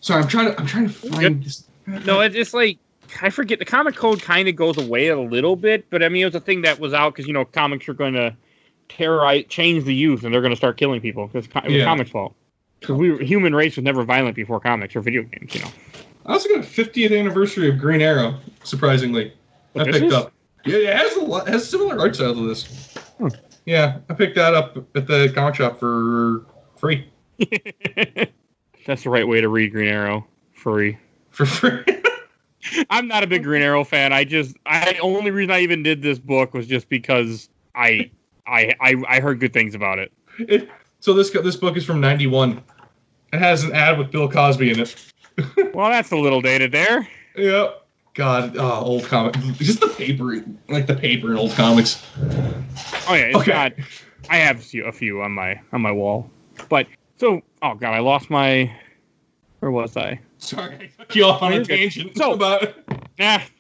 sorry, I'm trying to find this. No, it's like, I forget, the comic code kind of goes away a little bit, but I mean, it was a thing that was out because, comics are going to change the youth, and they're going to start killing people because it was comics' fault. Because human race was never violent before comics or video games, I also got a 50th anniversary of Green Arrow, surprisingly. I picked up. Yeah, it has similar art style to this. Yeah, I picked that up at the comic shop for free. That's the right way to read Green Arrow. Free. For free. I'm not a big Green Arrow fan. Only reason I even did this book was just because I heard good things about it. So this book is from 91. It has an ad with Bill Cosby in it. Well, that's a little dated there. Yep. God, old comic. Just the paper, like the paper in old comics. Oh yeah, it's not. I have a few on my wall, but so God, I lost my. Where was I? Sorry, I took you off on a tangent. So about.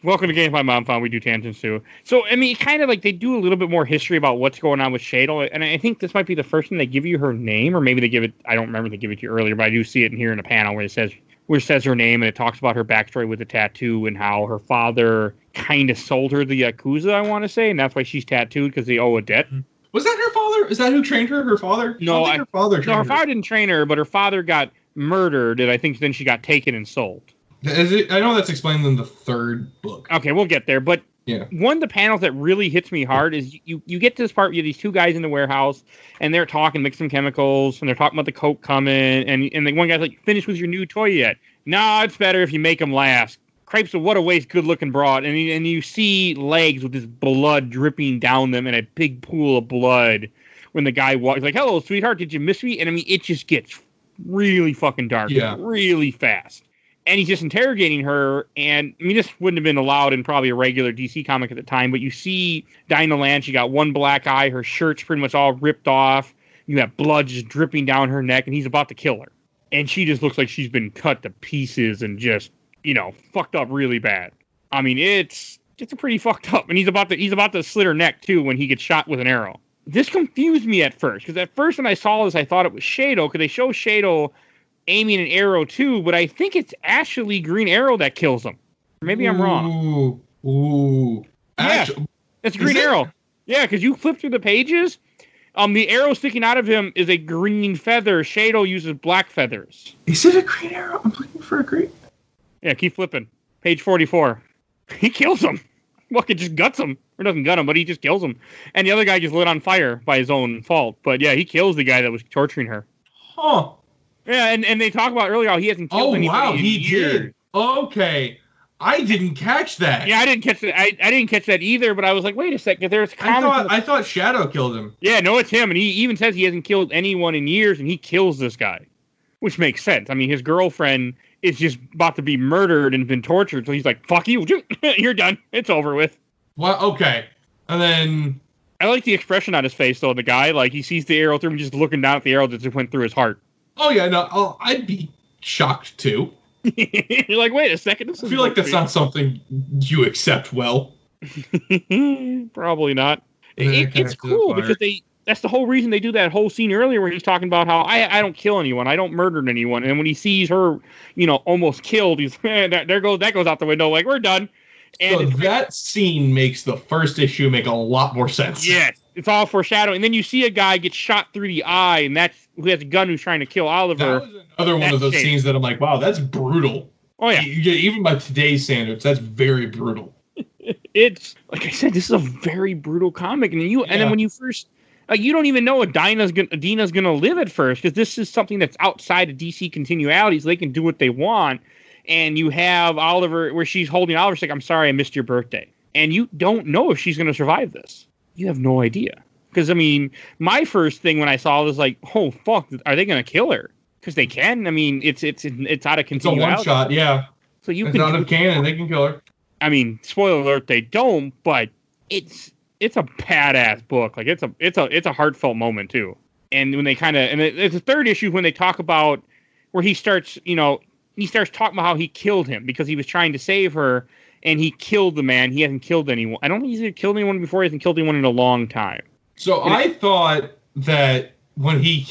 Welcome to Games My Mom Found. We do tangents too. So I mean, kind of like they do a little bit more history about what's going on with Shadel, and I think this might be the first time they give you her name, or maybe they give it. I don't remember if they give it to you earlier, but I do see it in here in a panel where it says her name, and it talks about her backstory with the tattoo and how her father kind of sold her the Yakuza, I want to say, and that's why she's tattooed, because they owe a debt. Was that her father? Is that who trained her? Her father? No, her father trained her. Her father didn't train her, but her father got murdered, and I think then she got taken and sold. I know that's explained in the 3rd book. Okay, we'll get there, but one of the panels that really hits me hard is you get to this part where you have these 2 guys in the warehouse, and they're talking, mixing chemicals, and they're talking about the coke coming, and the one guy's like, "Finished with your new toy yet?" "No, it's better if you make them last." Crepes of what a waste, good-looking broad, and you see legs with this blood dripping down them and a big pool of blood when the guy walks, like, "Hello, sweetheart, did you miss me?" And I mean, it just gets really fucking dark, really fast. And he's just interrogating her, and I mean, this wouldn't have been allowed in probably a regular DC comic at the time, but you see Dinah Land, she got one black eye, her shirt's pretty much all ripped off, you have blood just dripping down her neck, and he's about to kill her. And she just looks like she's been cut to pieces and just, fucked up really bad. I mean, it's a pretty fucked up, and he's about to slit her neck too when he gets shot with an arrow. This confused me at first, because at first when I saw this, I thought it was Shado, because they show Shado aiming an arrow too, but I think it's actually Green Arrow that kills him. Maybe I'm wrong. Ooh. Yeah, Actually, it's Green Arrow. Yeah, because you flip through the pages, the arrow sticking out of him is a green feather. Shadow uses black feathers. Is it a Green Arrow? I'm looking for a green. Yeah, keep flipping. Page 44. He kills him. Fucking just guts him. Or doesn't gut him, but he just kills him. And the other guy just lit on fire by his own fault. But yeah, he kills the guy that was torturing her. Huh. Yeah, and they talk about earlier how he hasn't killed anybody. Oh, wow, he did. Okay. I didn't catch that. Yeah, I didn't catch that. I didn't catch that either, but I was like, wait a second. There's I thought Shadow killed him. Yeah, no, it's him. And he even says he hasn't killed anyone in years, and he kills this guy. Which makes sense. I mean, his girlfriend is just about to be murdered and been tortured, so he's like, fuck you. You're done. It's over with. Well, okay. And then... I like the expression on his face, though, the guy. Like, he sees the arrow through him, just looking down at the arrow that just went through his heart. Oh, yeah, no, I'd be shocked, too. You're like, wait a second. I feel like that's not something you accept well. Probably not. It's cool because that's the whole reason they do that whole scene earlier where he's talking about how I don't kill anyone. I don't murder anyone. And when he sees her, almost killed, he's that goes out the window. Like, we're done. And so that scene makes the first issue make a lot more sense. Yes. It's all foreshadowing. And then you see a guy get shot through the eye, and that's who has a gun who's trying to kill Oliver. That was another one of those scenes that I'm like, wow, that's brutal. Oh, yeah. Even by today's standards, that's very brutal. It's, like I said, this is a very brutal comic. And then when you first... you don't even know if Dina's gonna live at first, because this is something that's outside of DC continuality, so they can do what they want. And you have Oliver, where she's holding Oliver, she's like, I'm sorry, I missed your birthday. And you don't know if she's going to survive this. You have no idea. Because, I mean, my first thing when I saw it was like, oh, fuck, are they going to kill her? Because they can. I mean, it's out of continuality. It's a one-shot, yeah. So you it's can... out of canon, they can kill her. I mean, spoiler alert, they don't, but it's a badass book. Like, it's a heartfelt moment, too. And when they kind of... And it's the third issue when they talk about where he starts, he starts talking about how he killed him because he was trying to save her, and he killed the man. He hasn't killed anyone. I don't think he's killed anyone before. He hasn't killed anyone in a long time. So I thought that when they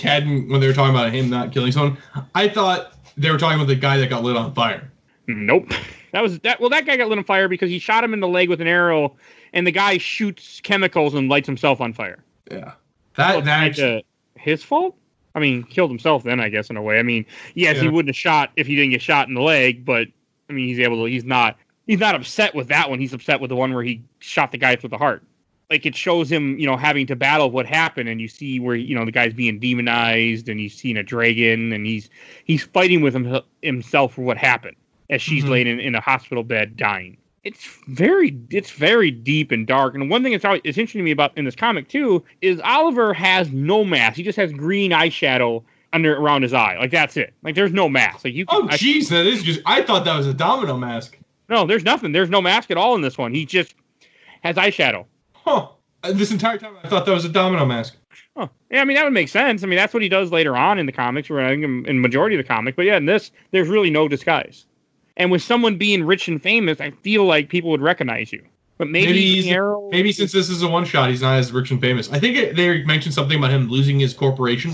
were talking about him not killing someone, I thought they were talking about the guy that got lit on fire. Nope. That guy got lit on fire because he shot him in the leg with an arrow, and the guy shoots chemicals and lights himself on fire. Yeah. That's his fault? I mean, killed himself then, I guess, in a way. I mean, yes, he wouldn't have shot if he didn't get shot in the leg, but I mean, he's not upset with that one. He's upset with the one where he shot the guy through the heart. Like, it shows him, having to battle what happened, and you see where, the guy's being demonized, and he's seeing a dragon, and he's fighting with himself for what happened as she's laying in a hospital bed dying. It's very deep and dark. And one thing it's interesting to me about in this comic too is Oliver has no mask. He just has green eyeshadow around his eye. Like, that's it. Like, there's no mask. Like, that is just. I thought that was a Domino mask. No, there's nothing. There's no mask at all in this one. He just has eyeshadow. Huh. This entire time I thought that was a Domino mask. Huh. Yeah, I mean, that would make sense. I mean, that's what he does later on in the comics, or I think in majority of the comic. But yeah, in this, there's really no disguise. And with someone being rich and famous, I feel like people would recognize you. But maybe since this is a one-shot, he's not as rich and famous. I think they mentioned something about him losing his corporation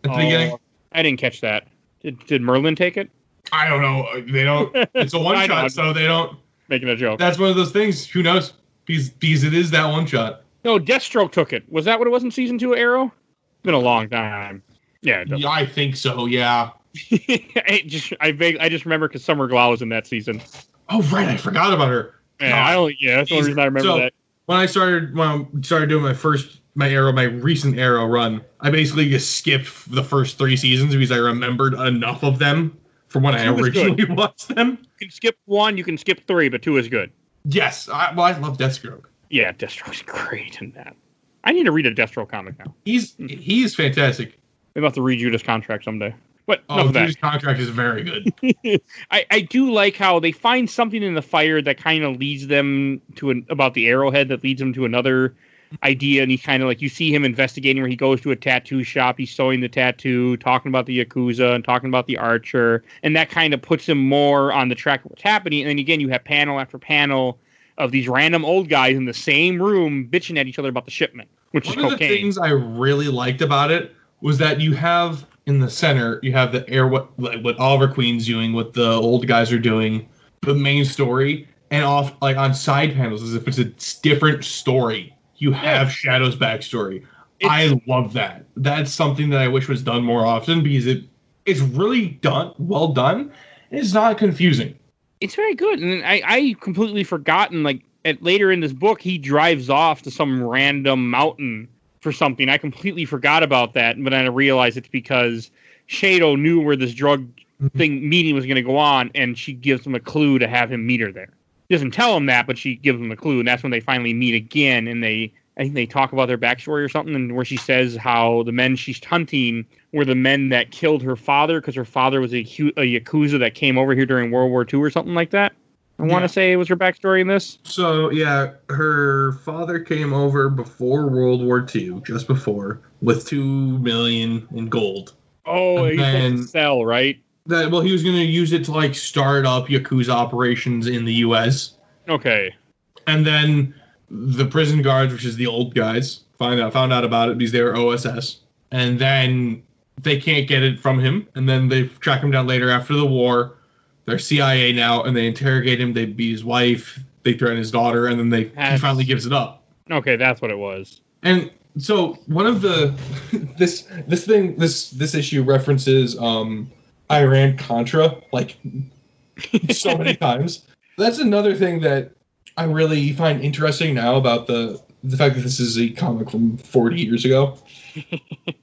at the beginning. I didn't catch that. Did Merlin take it? I don't know. They don't. It's a one-shot, so they don't. Making a joke. That's one of those things. Who knows? Because it is that one-shot. No, Deathstroke took it. Was that what it was in Season 2 of Arrow? It's been a long time. Yeah, I think so, yeah. I just remember because Summer Glau was in that season. Oh right, I forgot about her. Yeah, that's the only reason I remember that. When I started doing my recent Arrow run, I basically just skipped the first 3 seasons because I remembered enough of them from when I originally watched them. You can skip 1, you can skip 3, but 2 is good. Yes, I love Deathstroke. Yeah, Deathstroke's great in that. I need to read a Deathstroke comic now. He's fantastic. Maybe I'll have to read Judas Contract someday. But Judas Contract is very good. I do like how they find something in the fire that kind of leads them to about the arrowhead that leads them to another idea. And he's kind of like, you see him investigating where he goes to a tattoo shop. He's sewing the tattoo, talking about the Yakuza and talking about the Archer. And that kind of puts him more on the track of what's happening. And then again, you have panel after panel of these random old guys in the same room bitching at each other about the shipment, which is cocaine. One of the things I really liked about it was that you have in the center, you have the air what Oliver Queen's doing, what the old guys are doing, the main story, and off like on side panels as if it's a different story. You have Shadow's backstory. I love that. That's something that I wish was done more often because it's really well done. And it's not confusing. It's very good, and I completely forgotten. Like later in this book, he drives off to some random mountain for something. I completely forgot about that, but then I realized it's because Shadow knew where this drug meeting was going to go on, and she gives him a clue to have him meet her there. She doesn't tell him that, but she gives him a clue, and that's when they finally meet again, and I think they talk about their backstory or something, and where she says how the men she's hunting were the men that killed her father because her father was a Yakuza that came over here during World War II or something like that. I want to say it was her backstory in this. So, yeah, her father came over before World War II, just before, with $2 million in gold. Oh, and then to sell, right? He was going to use it to, like, start up Yakuza operations in the U.S. Okay. And then the prison guards, which is the old guys, found out about it because they were OSS. And then they can't get it from him. And then they track him down later after the war. They're CIA now, and they interrogate him. They beat his wife. They threaten his daughter, and then he finally gives it up. Okay, that's what it was. And so one of the this issue references Iran Contra like so many times. That's another thing that I really find interesting now about the fact that this is a comic from 40 years ago,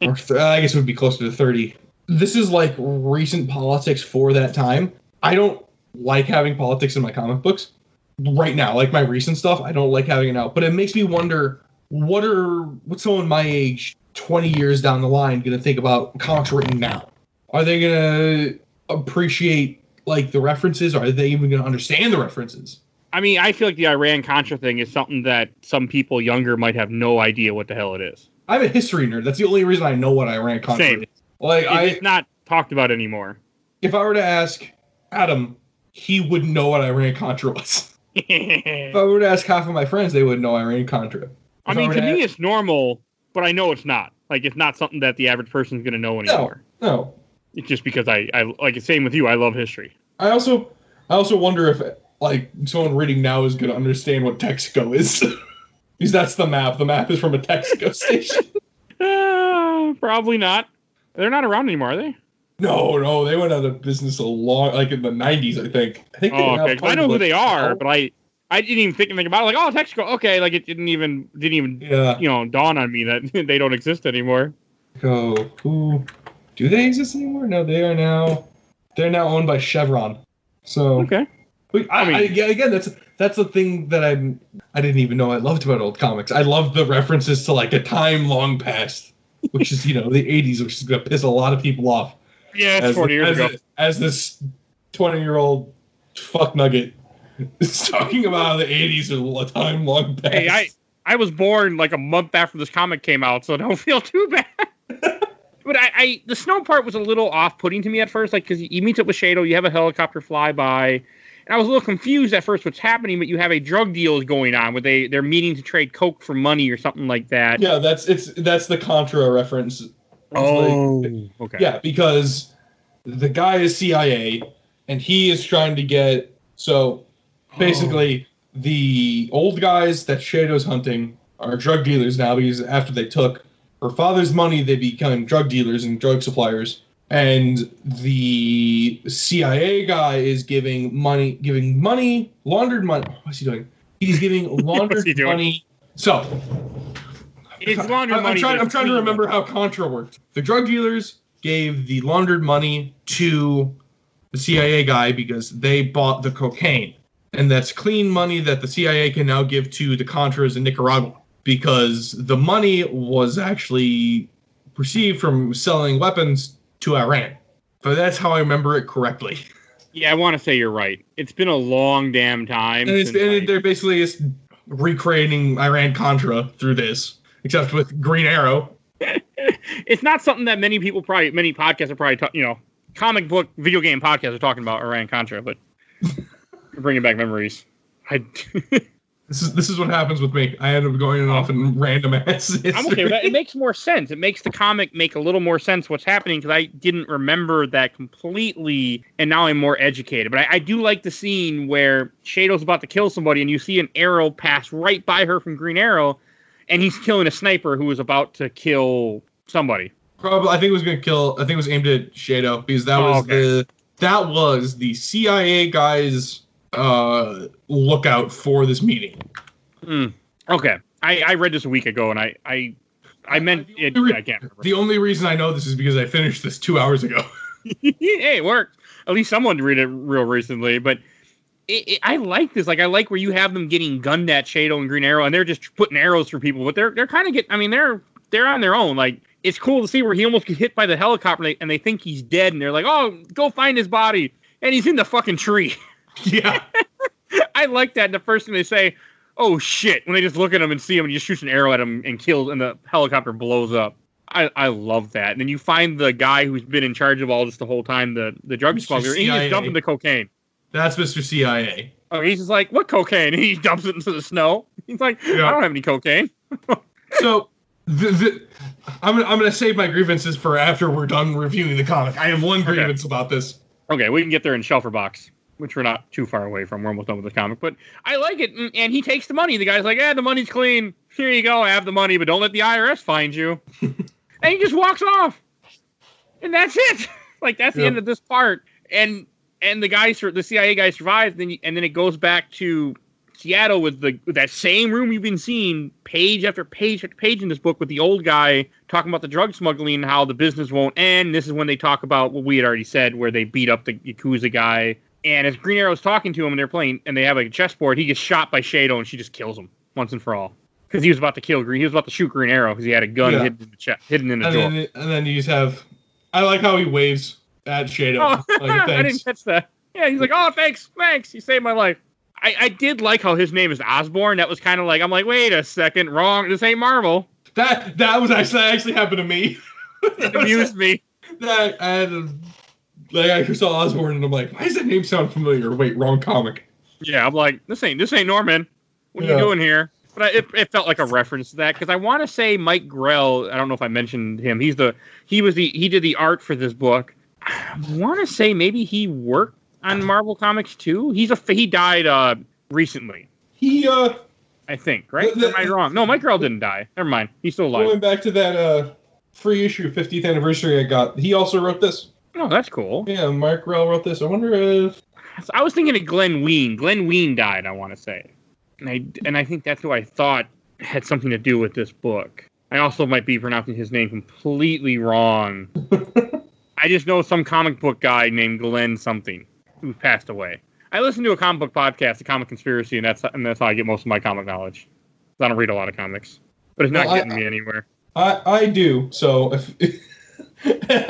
or I guess it would be closer to 30. This is like recent politics for that time. I don't like having politics in my comic books right now. Like my recent stuff, I don't like having it out. But it makes me wonder, what's someone my age, 20 years down the line, going to think about comics written now? Are they going to appreciate like the references? Or are they even going to understand the references? I mean, I feel like the Iran-Contra thing is something that some people younger might have no idea what the hell it is. I'm a history nerd. That's the only reason I know what Iran-Contra is. Like, it's not talked about anymore. If I were to ask Adam, he wouldn't know what Iran-Contra was. If I were to ask half of my friends, they wouldn't know Iran-Contra. I mean, to me, it's normal, but I know it's not. Like, it's not something that the average person is going to know anymore. No. It's just because I like, same with you, I love history. I also wonder if, like, someone reading now is going to understand what Texaco is. Because that's the map. The map is from a Texaco station. Probably not. They're not around anymore, are they? No, they went out of business like in the 90s, I think. Okay. I know who they are, but I didn't even think anything about it. Like, oh, Texaco. Okay, like it didn't even dawn on me that they don't exist anymore. Do they exist anymore? No, they're now owned by Chevron. So okay. Again, that's the thing that I didn't even know I loved about old comics. I love the references to like a time long past, which is the 80s, which is gonna piss a lot of people off. Yeah, it's 40 years ago. As this 20-year-old fuck nugget is talking about the 80s or a time long past. Hey, I was born like a month after this comic came out, so don't feel too bad. But the snow part was a little off-putting to me at first, like because you meet up with Shadow, you have a helicopter fly by, and I was a little confused at first what's happening. But you have a drug deal going on where they're meeting to trade coke for money or something like that. Yeah, that's the Contra reference. Okay. Yeah, because the guy is CIA, and he is trying to get basically the old guys that Shadow's hunting are drug dealers now because after they took her father's money, they become drug dealers and drug suppliers. And the CIA guy is giving laundered money. What's he doing? He's giving laundered money. So, it's laundered money. I'm trying to remember how Contra worked. The drug dealers gave the laundered money to the CIA guy because they bought the cocaine. And that's clean money that the CIA can now give to the Contras in Nicaragua because the money was actually received from selling weapons to Iran. So that's how I remember it correctly. Yeah, I want to say you're right. It's been a long damn time. And they're basically just recreating Iran-Contra through this, except with Green Arrow. It's not something that many podcasts are probably, comic book, video game podcasts are talking about Iran-Contra, but bringing back memories. This is what happens with me. I end up going off in random ass history. I'm okay with that. It makes more sense. It makes the comic make a little more sense what's happening because I didn't remember that completely, and now I'm more educated. But I do like the scene where Shadow's about to kill somebody, and you see an arrow pass right by her from Green Arrow, and he's killing a sniper who was about to kill somebody. Probably, I think it was going to kill. I think it was aimed at Shadow because that was the CIA guys' lookout for this meeting. Okay, I read this a week ago, and I meant it. I can't remember. The only reason I know this is because I finished this 2 hours ago. Hey, it worked. At least someone read it real recently, but I like this. Like, I like where you have them getting gunned at Shadow and Green Arrow, and they're just putting arrows through people, but they're kind of getting. I mean, they're on their own. Like, it's cool to see where he almost gets hit by the helicopter, and they think he's dead, and they're like, "Oh, go find his body," and he's in the fucking tree. Yeah. I like that. And the first thing they say, "Oh shit," when they just look at him and see him and he just shoots an arrow at him and kills, and the helicopter blows up. I love that. And then you find the guy who's been in charge of all this the whole time, the drug smuggler, and he's just dumping the cocaine. That's Mr. CIA. Oh, he's just like, "What cocaine?" And he dumps it into the snow. He's like, "I don't have any cocaine." So I'm gonna save my grievances for after we're done reviewing the comic. I have one grievance about this. Okay, we can get there in Shelfer Box, which we're not too far away from. We're almost done with the comic, but I like it. And he takes the money. The guy's like, the money's clean. Here you go. Have the money, but don't let the IRS find you. And he just walks off. And that's it. Like, that's the end of this part. And the CIA guy survives. And then it goes back to Seattle with that same room you've been seeing page after page after page in this book with the old guy talking about the drug smuggling and how the business won't end. This is when they talk about what we had already said, where they beat up the Yakuza guy. And as Green Arrow's talking to him and they're playing, and they have like a chessboard, he gets shot by Shadow and she just kills him once and for all. Because he was about to shoot Green Arrow because he had a gun hidden in the door. And then you just have, I like how he waves at Shadow. Oh, like, I didn't catch that. Yeah, he's like, "Oh, thanks, you saved my life." I did like how his name is Osborn. That was kind of like, I'm like, wait a second, wrong. This ain't Marvel. That was actually happened to me. It amused me. I saw Osborn and I'm like, why does that name sound familiar? Wait, wrong comic. Yeah, I'm like, this ain't Norman. What are you doing here? But it felt like a reference to that because I want to say Mike Grell. I don't know if I mentioned him. He did the art for this book. I want to say maybe he worked on Marvel Comics too. He died recently. I think, right? Am I wrong? No, Mike Grell didn't die. Never mind. He's still alive. Going back to that free issue 50th anniversary I got, he also wrote this. Oh, that's cool. Yeah, Mark Grell wrote this. I wonder if... I was thinking of Glenn Wein. Glenn Wein died, I want to say. And I think that's who I thought had something to do with this book. I also might be pronouncing his name completely wrong. I just know some comic book guy named Glenn something who passed away. I listen to a comic book podcast, The Comic Conspiracy, and that's how I get most of my comic knowledge. I don't read a lot of comics, but it's not getting me anywhere. I do, so if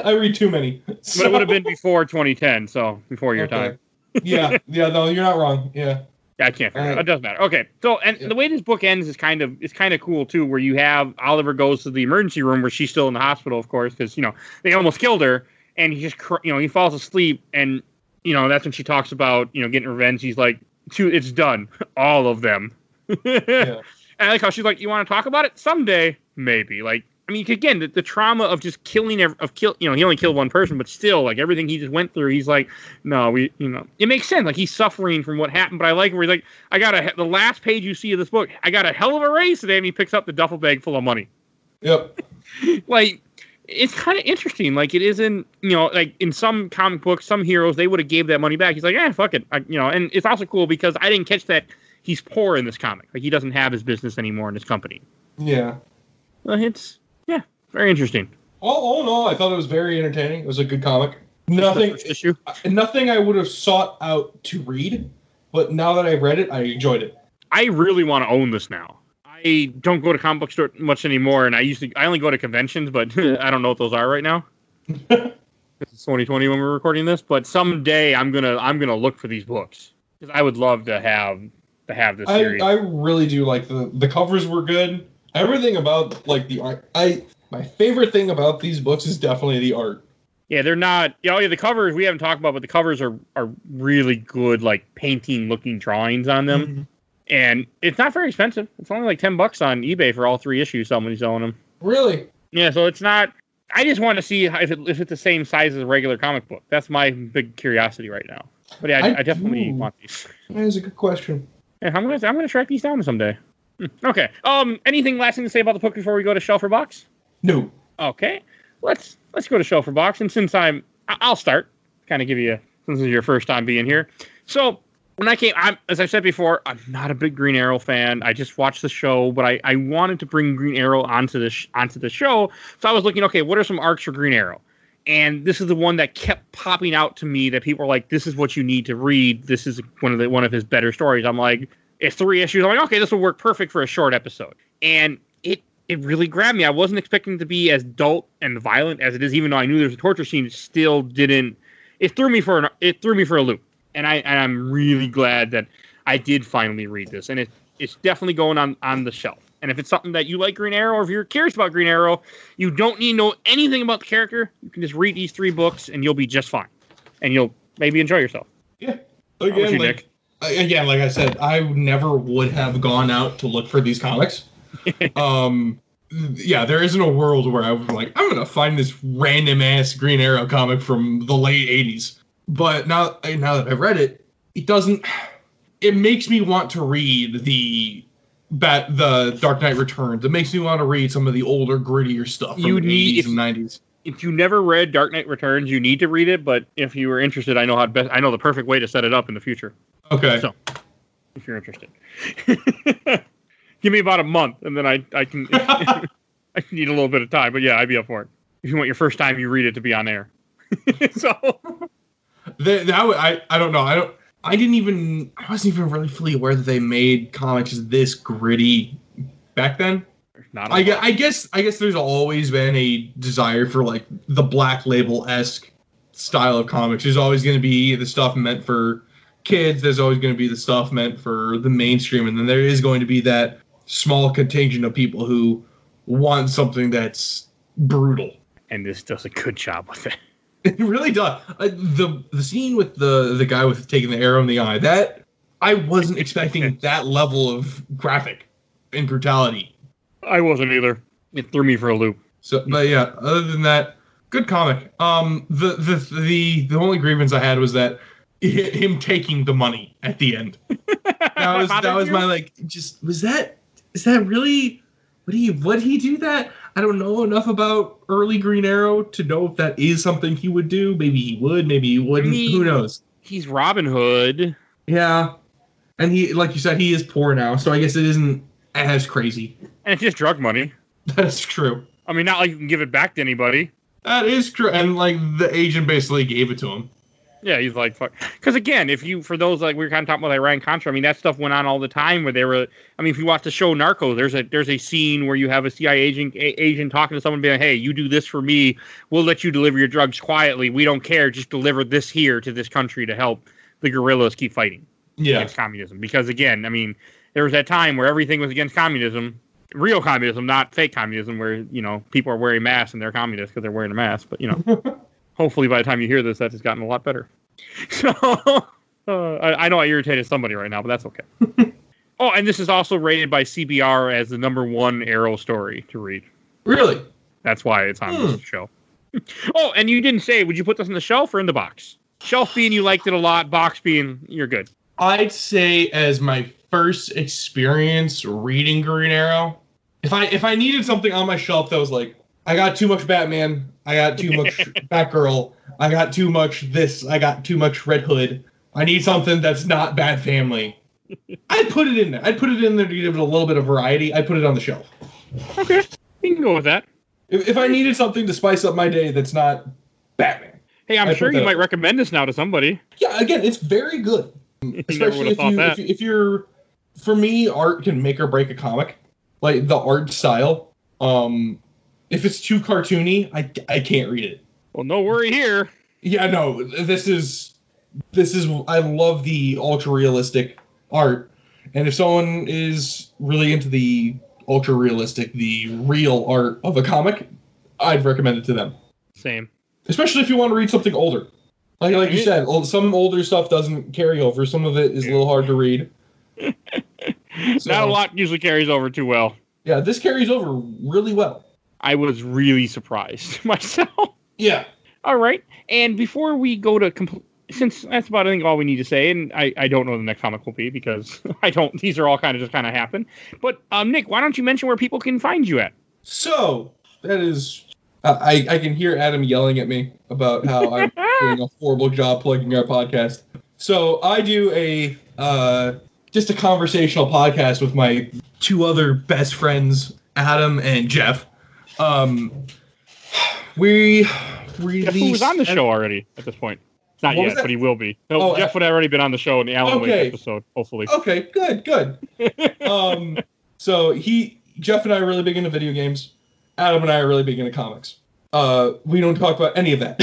I read too many. So. But it would have been before 2010, so before your time. yeah, no, you're not wrong. Yeah. I can't figure it out. It doesn't matter. Okay, so the way this book ends is kind of cool too, where you have Oliver goes to the emergency room where she's still in the hospital, of course, because they almost killed her, and he just he falls asleep, and that's when she talks about getting revenge. He's like, "It's done, all of them." Yeah. And I like how she's like, "You want to talk about it someday, maybe?" Like, I mean, again, the trauma of just killing, he only killed one person, but still, like, everything he just went through, he's like, no, it makes sense. Like, he's suffering from what happened, but I like where he's like, the last page you see of this book, I got a hell of a raise today, and he picks up the duffel bag full of money. Yep. Like, it's kind of interesting. Like, it isn't, like, in some comic books, some heroes, they would have gave that money back. He's like, fuck it. And it's also cool because I didn't catch that he's poor in this comic. Like, he doesn't have his business anymore in his company. Yeah. Well, yeah, very interesting. All in all, I thought it was very entertaining. It was a good comic. Nothing I would have sought out to read, but now that I've read it, I enjoyed it. I really want to own this now. I don't go to comic book store much anymore, and I only go to conventions, but I don't know what those are right now. It's 2020 when we're recording this, but someday I'm gonna look for these books because I would love to have this series. I really do like the covers were good. Everything about like the art. My favorite thing about these books is definitely the art. Yeah, they're not. The covers we haven't talked about, but the covers are really good, like painting looking drawings on them. And it's not very expensive. It's only like $10 on eBay for all 3 issues. Somebody's selling them. Really? Yeah, so it's not. I just want to see if it's the same size as a regular comic book. That's my big curiosity right now. But yeah, I definitely want these. That is a good question. Yeah, I'm gonna track these down someday. Okay. Anything last thing to say about the book before we go to Shelf or Box? No. Okay. Let's go to Shelf or Box, and since I'll start. Kind of give you since this is your first time being here. So when I came, as I said before, I'm not a big Green Arrow fan. I just watched the show, but I wanted to bring Green Arrow onto the show. So I was looking, okay, what are some arcs for Green Arrow? And this is the one that kept popping out to me that people are like, this is what you need to read. This is one of his better stories. I'm like, it's 3 issues. I'm like, okay, this will work perfect for a short episode. And it really grabbed me. I wasn't expecting it to be as adult and violent as it is, even though I knew there's a torture scene. It still didn't. It threw me for a loop. And I'm really glad that I did finally read this. And it's definitely going on the shelf. And if it's something that you like Green Arrow, or if you're curious about Green Arrow, you don't need to know anything about the character. You can just read these 3 books and you'll be just fine. And you'll maybe enjoy yourself. Yeah. Again, like I said, I never would have gone out to look for these comics. Yeah, there isn't a world where I was like, I'm going to find this random ass Green Arrow comic from the late 80s. But now that I've read it, it makes me want to read the Dark Knight Returns. It makes me want to read some of the older, grittier stuff from the 80s and 90s. If you never read Dark Knight Returns, you need to read it. But if you were interested, I know the perfect way to set it up in the future. Okay. So, if you're interested, give me about a month, and then I can. I need a little bit of time, but yeah, I'd be up for it. If you want your first time you read it to be on air. So, I don't know. I wasn't even really fully aware that they made comics this gritty back then. I guess there's always been a desire for like the Black Label-esque style of comics. There's always going to be the stuff meant for kids. There's always going to be the stuff meant for the mainstream. And then there is going to be that small contingent of people who want something that's brutal. And this does a good job with it. It really does. The scene with the guy with taking the arrow in the eye, that I wasn't expecting that level of graphic and brutality. I wasn't either. It threw me for a loop. So, but yeah, other than that, good comic. The only grievance I had was that him taking the money at the end. That was my like. Just is that really? Would he do that? I don't know enough about early Green Arrow to know if that is something he would do. Maybe he would. Maybe he wouldn't. Who knows? He's Robin Hood. Yeah, and he, like you said, he is poor now, so I guess it isn't as crazy. And it's just drug money. That's true. I mean, not like you can give it back to anybody. That is true. And like the agent basically gave it to him. Yeah, he's like, fuck. Because again, for those like we were kind of talking about Iran-Contra, I mean, that stuff went on all the time where they were. I mean, if you watch the show Narcos, there's a scene where you have a CIA agent talking to someone, being like, "Hey, you do this for me, we'll let you deliver your drugs quietly. We don't care. Just deliver this here to this country to help the guerrillas keep fighting against communism." Because again, I mean, there was that time where everything was against communism, real communism, not fake communism, where people are wearing masks and they're communists because they're wearing a mask. But hopefully by the time you hear this, that has gotten a lot better. So I know I irritated somebody right now, but that's okay. Oh, and this is also rated by CBR as the #1 Arrow story to read. Really? That's why it's on this show. Oh, and you didn't say, would you put this on the shelf or in the box? Shelf being you liked it a lot, box being you're good. I'd say as my first experience reading Green Arrow, if I needed something on my shelf that was like, I got too much Batman, I got too much Batgirl, I got too much this, I got too much Red Hood, I need something that's not Bat Family, I'd put it in there. I'd put it in there to give it a little bit of variety. I'd put it on the shelf. Okay, you can go with that. If I needed something to spice up my day that's not Batman. Hey, I'm sure you might recommend this now to somebody. Yeah, again, it's very good. Especially if you're, for me, art can make or break a comic. Like the art style. If it's too cartoony, I can't read it. Well, no worry here. Yeah, no, this is I love the ultra realistic art. And if someone is really into the ultra realistic, the real art of a comic, I'd recommend it to them. Same. Especially if you want to read something older. Like you said, some older stuff doesn't carry over. Some of it is a little hard to read. So, Not a lot usually carries over too well. Yeah, this carries over really well. I was really surprised myself. Yeah. All right. And before we go to since that's about I think all we need to say, and I don't know what the next comic will be because these are all kind of happen. But Nick, why don't you mention where people can find you at? So that is, I can hear Adam yelling at me about how I'm doing a horrible job plugging our podcast. So I do just a conversational podcast with my two other best friends, Adam and Jeff. We released... Jeff was on the show already at this point. Not yet, but he will be. No, Jeff would have already been on the show in the Alan Wake episode, hopefully. Okay, good. So Jeff and I are really big into video games. Adam and I are really big into comics. We don't talk about any of that.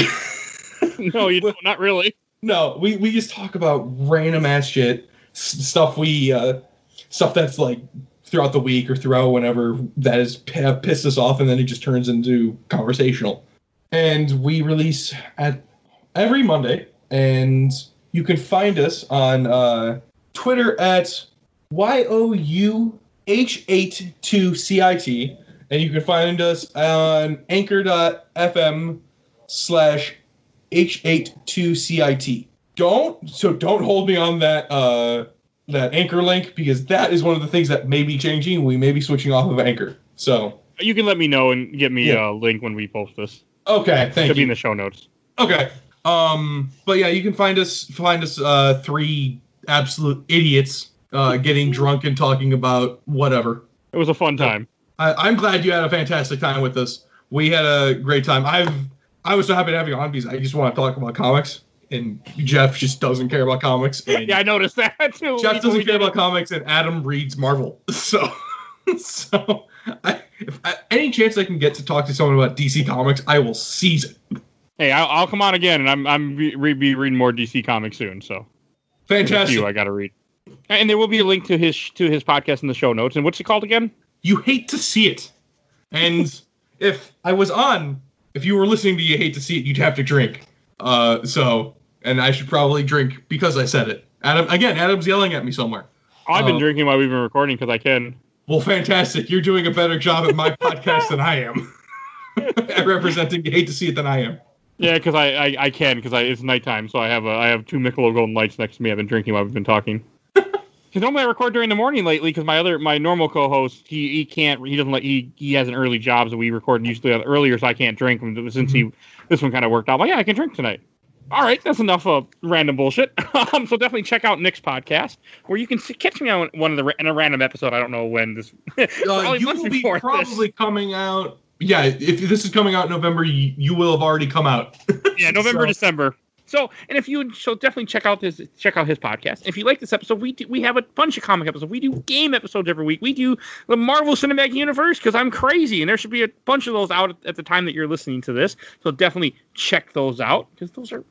No, you don't, not really. No, we just talk about random ass shit, stuff that's like throughout the week or throughout whenever that has pissed us off, and then it just turns into conversational. And we release every Monday, and you can find us on Twitter at YOUH82CIT, and you can find us on anchor.fm/H82CIT. Don't hold me on that Anchor link, because that is one of the things that may be changing. We may be switching off of Anchor. So you can let me know and get me a link when we post this. Okay, thank you. It'll be in the show notes. Okay. But yeah, you can find us three absolute idiots getting drunk and talking about whatever. It was a fun time. I'm glad you had a fantastic time with us. We had a great time. I was so happy to have you on because I just want to talk about comics, and Jeff just doesn't care about comics. And yeah, I noticed that too. Jeff doesn't care about comics, and Adam reads Marvel. So if any chance I can get to talk to someone about DC Comics, I will seize it. Hey, I'll come on again, and I'm be reading more DC Comics soon. So fantastic. I got to read, and there will be a link to his podcast in the show notes. And what's it called again? You Hate to See It. And if you were listening to You Hate to See It, you'd have to drink. And I should probably drink because I said it. Adam's yelling at me somewhere. I've been drinking while we've been recording because I can. Well, fantastic. You're doing a better job at my podcast than I am. At representing You Hate to See It than I am. Yeah, because I can, because it's nighttime, so I have two Michelob Golden Lights next to me. I've been drinking while we've been talking. Because normally I record during the morning lately, because my normal co-host, he has an early job, so we record usually earlier, so I can't drink. Since this one kind of worked out, I'm like, yeah, I can drink tonight. All right, that's enough of random bullshit. So definitely check out Nick's podcast, where you can catch me on in a random episode. I don't know when this. You will be probably coming out. Yeah, if this is coming out in November, you will have already come out. Yeah, November, December. So definitely check out his podcast. If you like this episode, we have a bunch of comic episodes. We do game episodes every week. We do the Marvel Cinematic Universe because I'm crazy, and there should be a bunch of those out at the time that you're listening to this. So definitely check those out because those are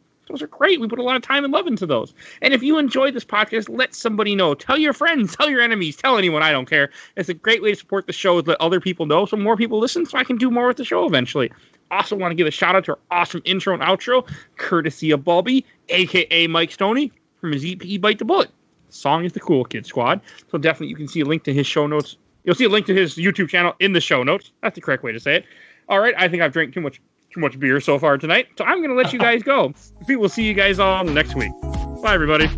great. We put a lot of time and love into those. And if you enjoyed this podcast, let somebody know. Tell your friends, tell your enemies, tell anyone. I don't care. It's a great way to support the show, is let other people know so more people listen so I can do more with the show eventually. Also want to give a shout out to our awesome intro and outro, courtesy of Bulby, a.k.a. Mike Stoney, from his EP Bite the Bullet. The song is The Cool Kid Squad. So definitely you can see a link to his show notes. You'll see a link to his YouTube channel in the show notes. That's the correct way to say it. All right, I think I've drank too much beer so far tonight, so I'm going to let you guys go. We will see you guys all next week. Bye, everybody.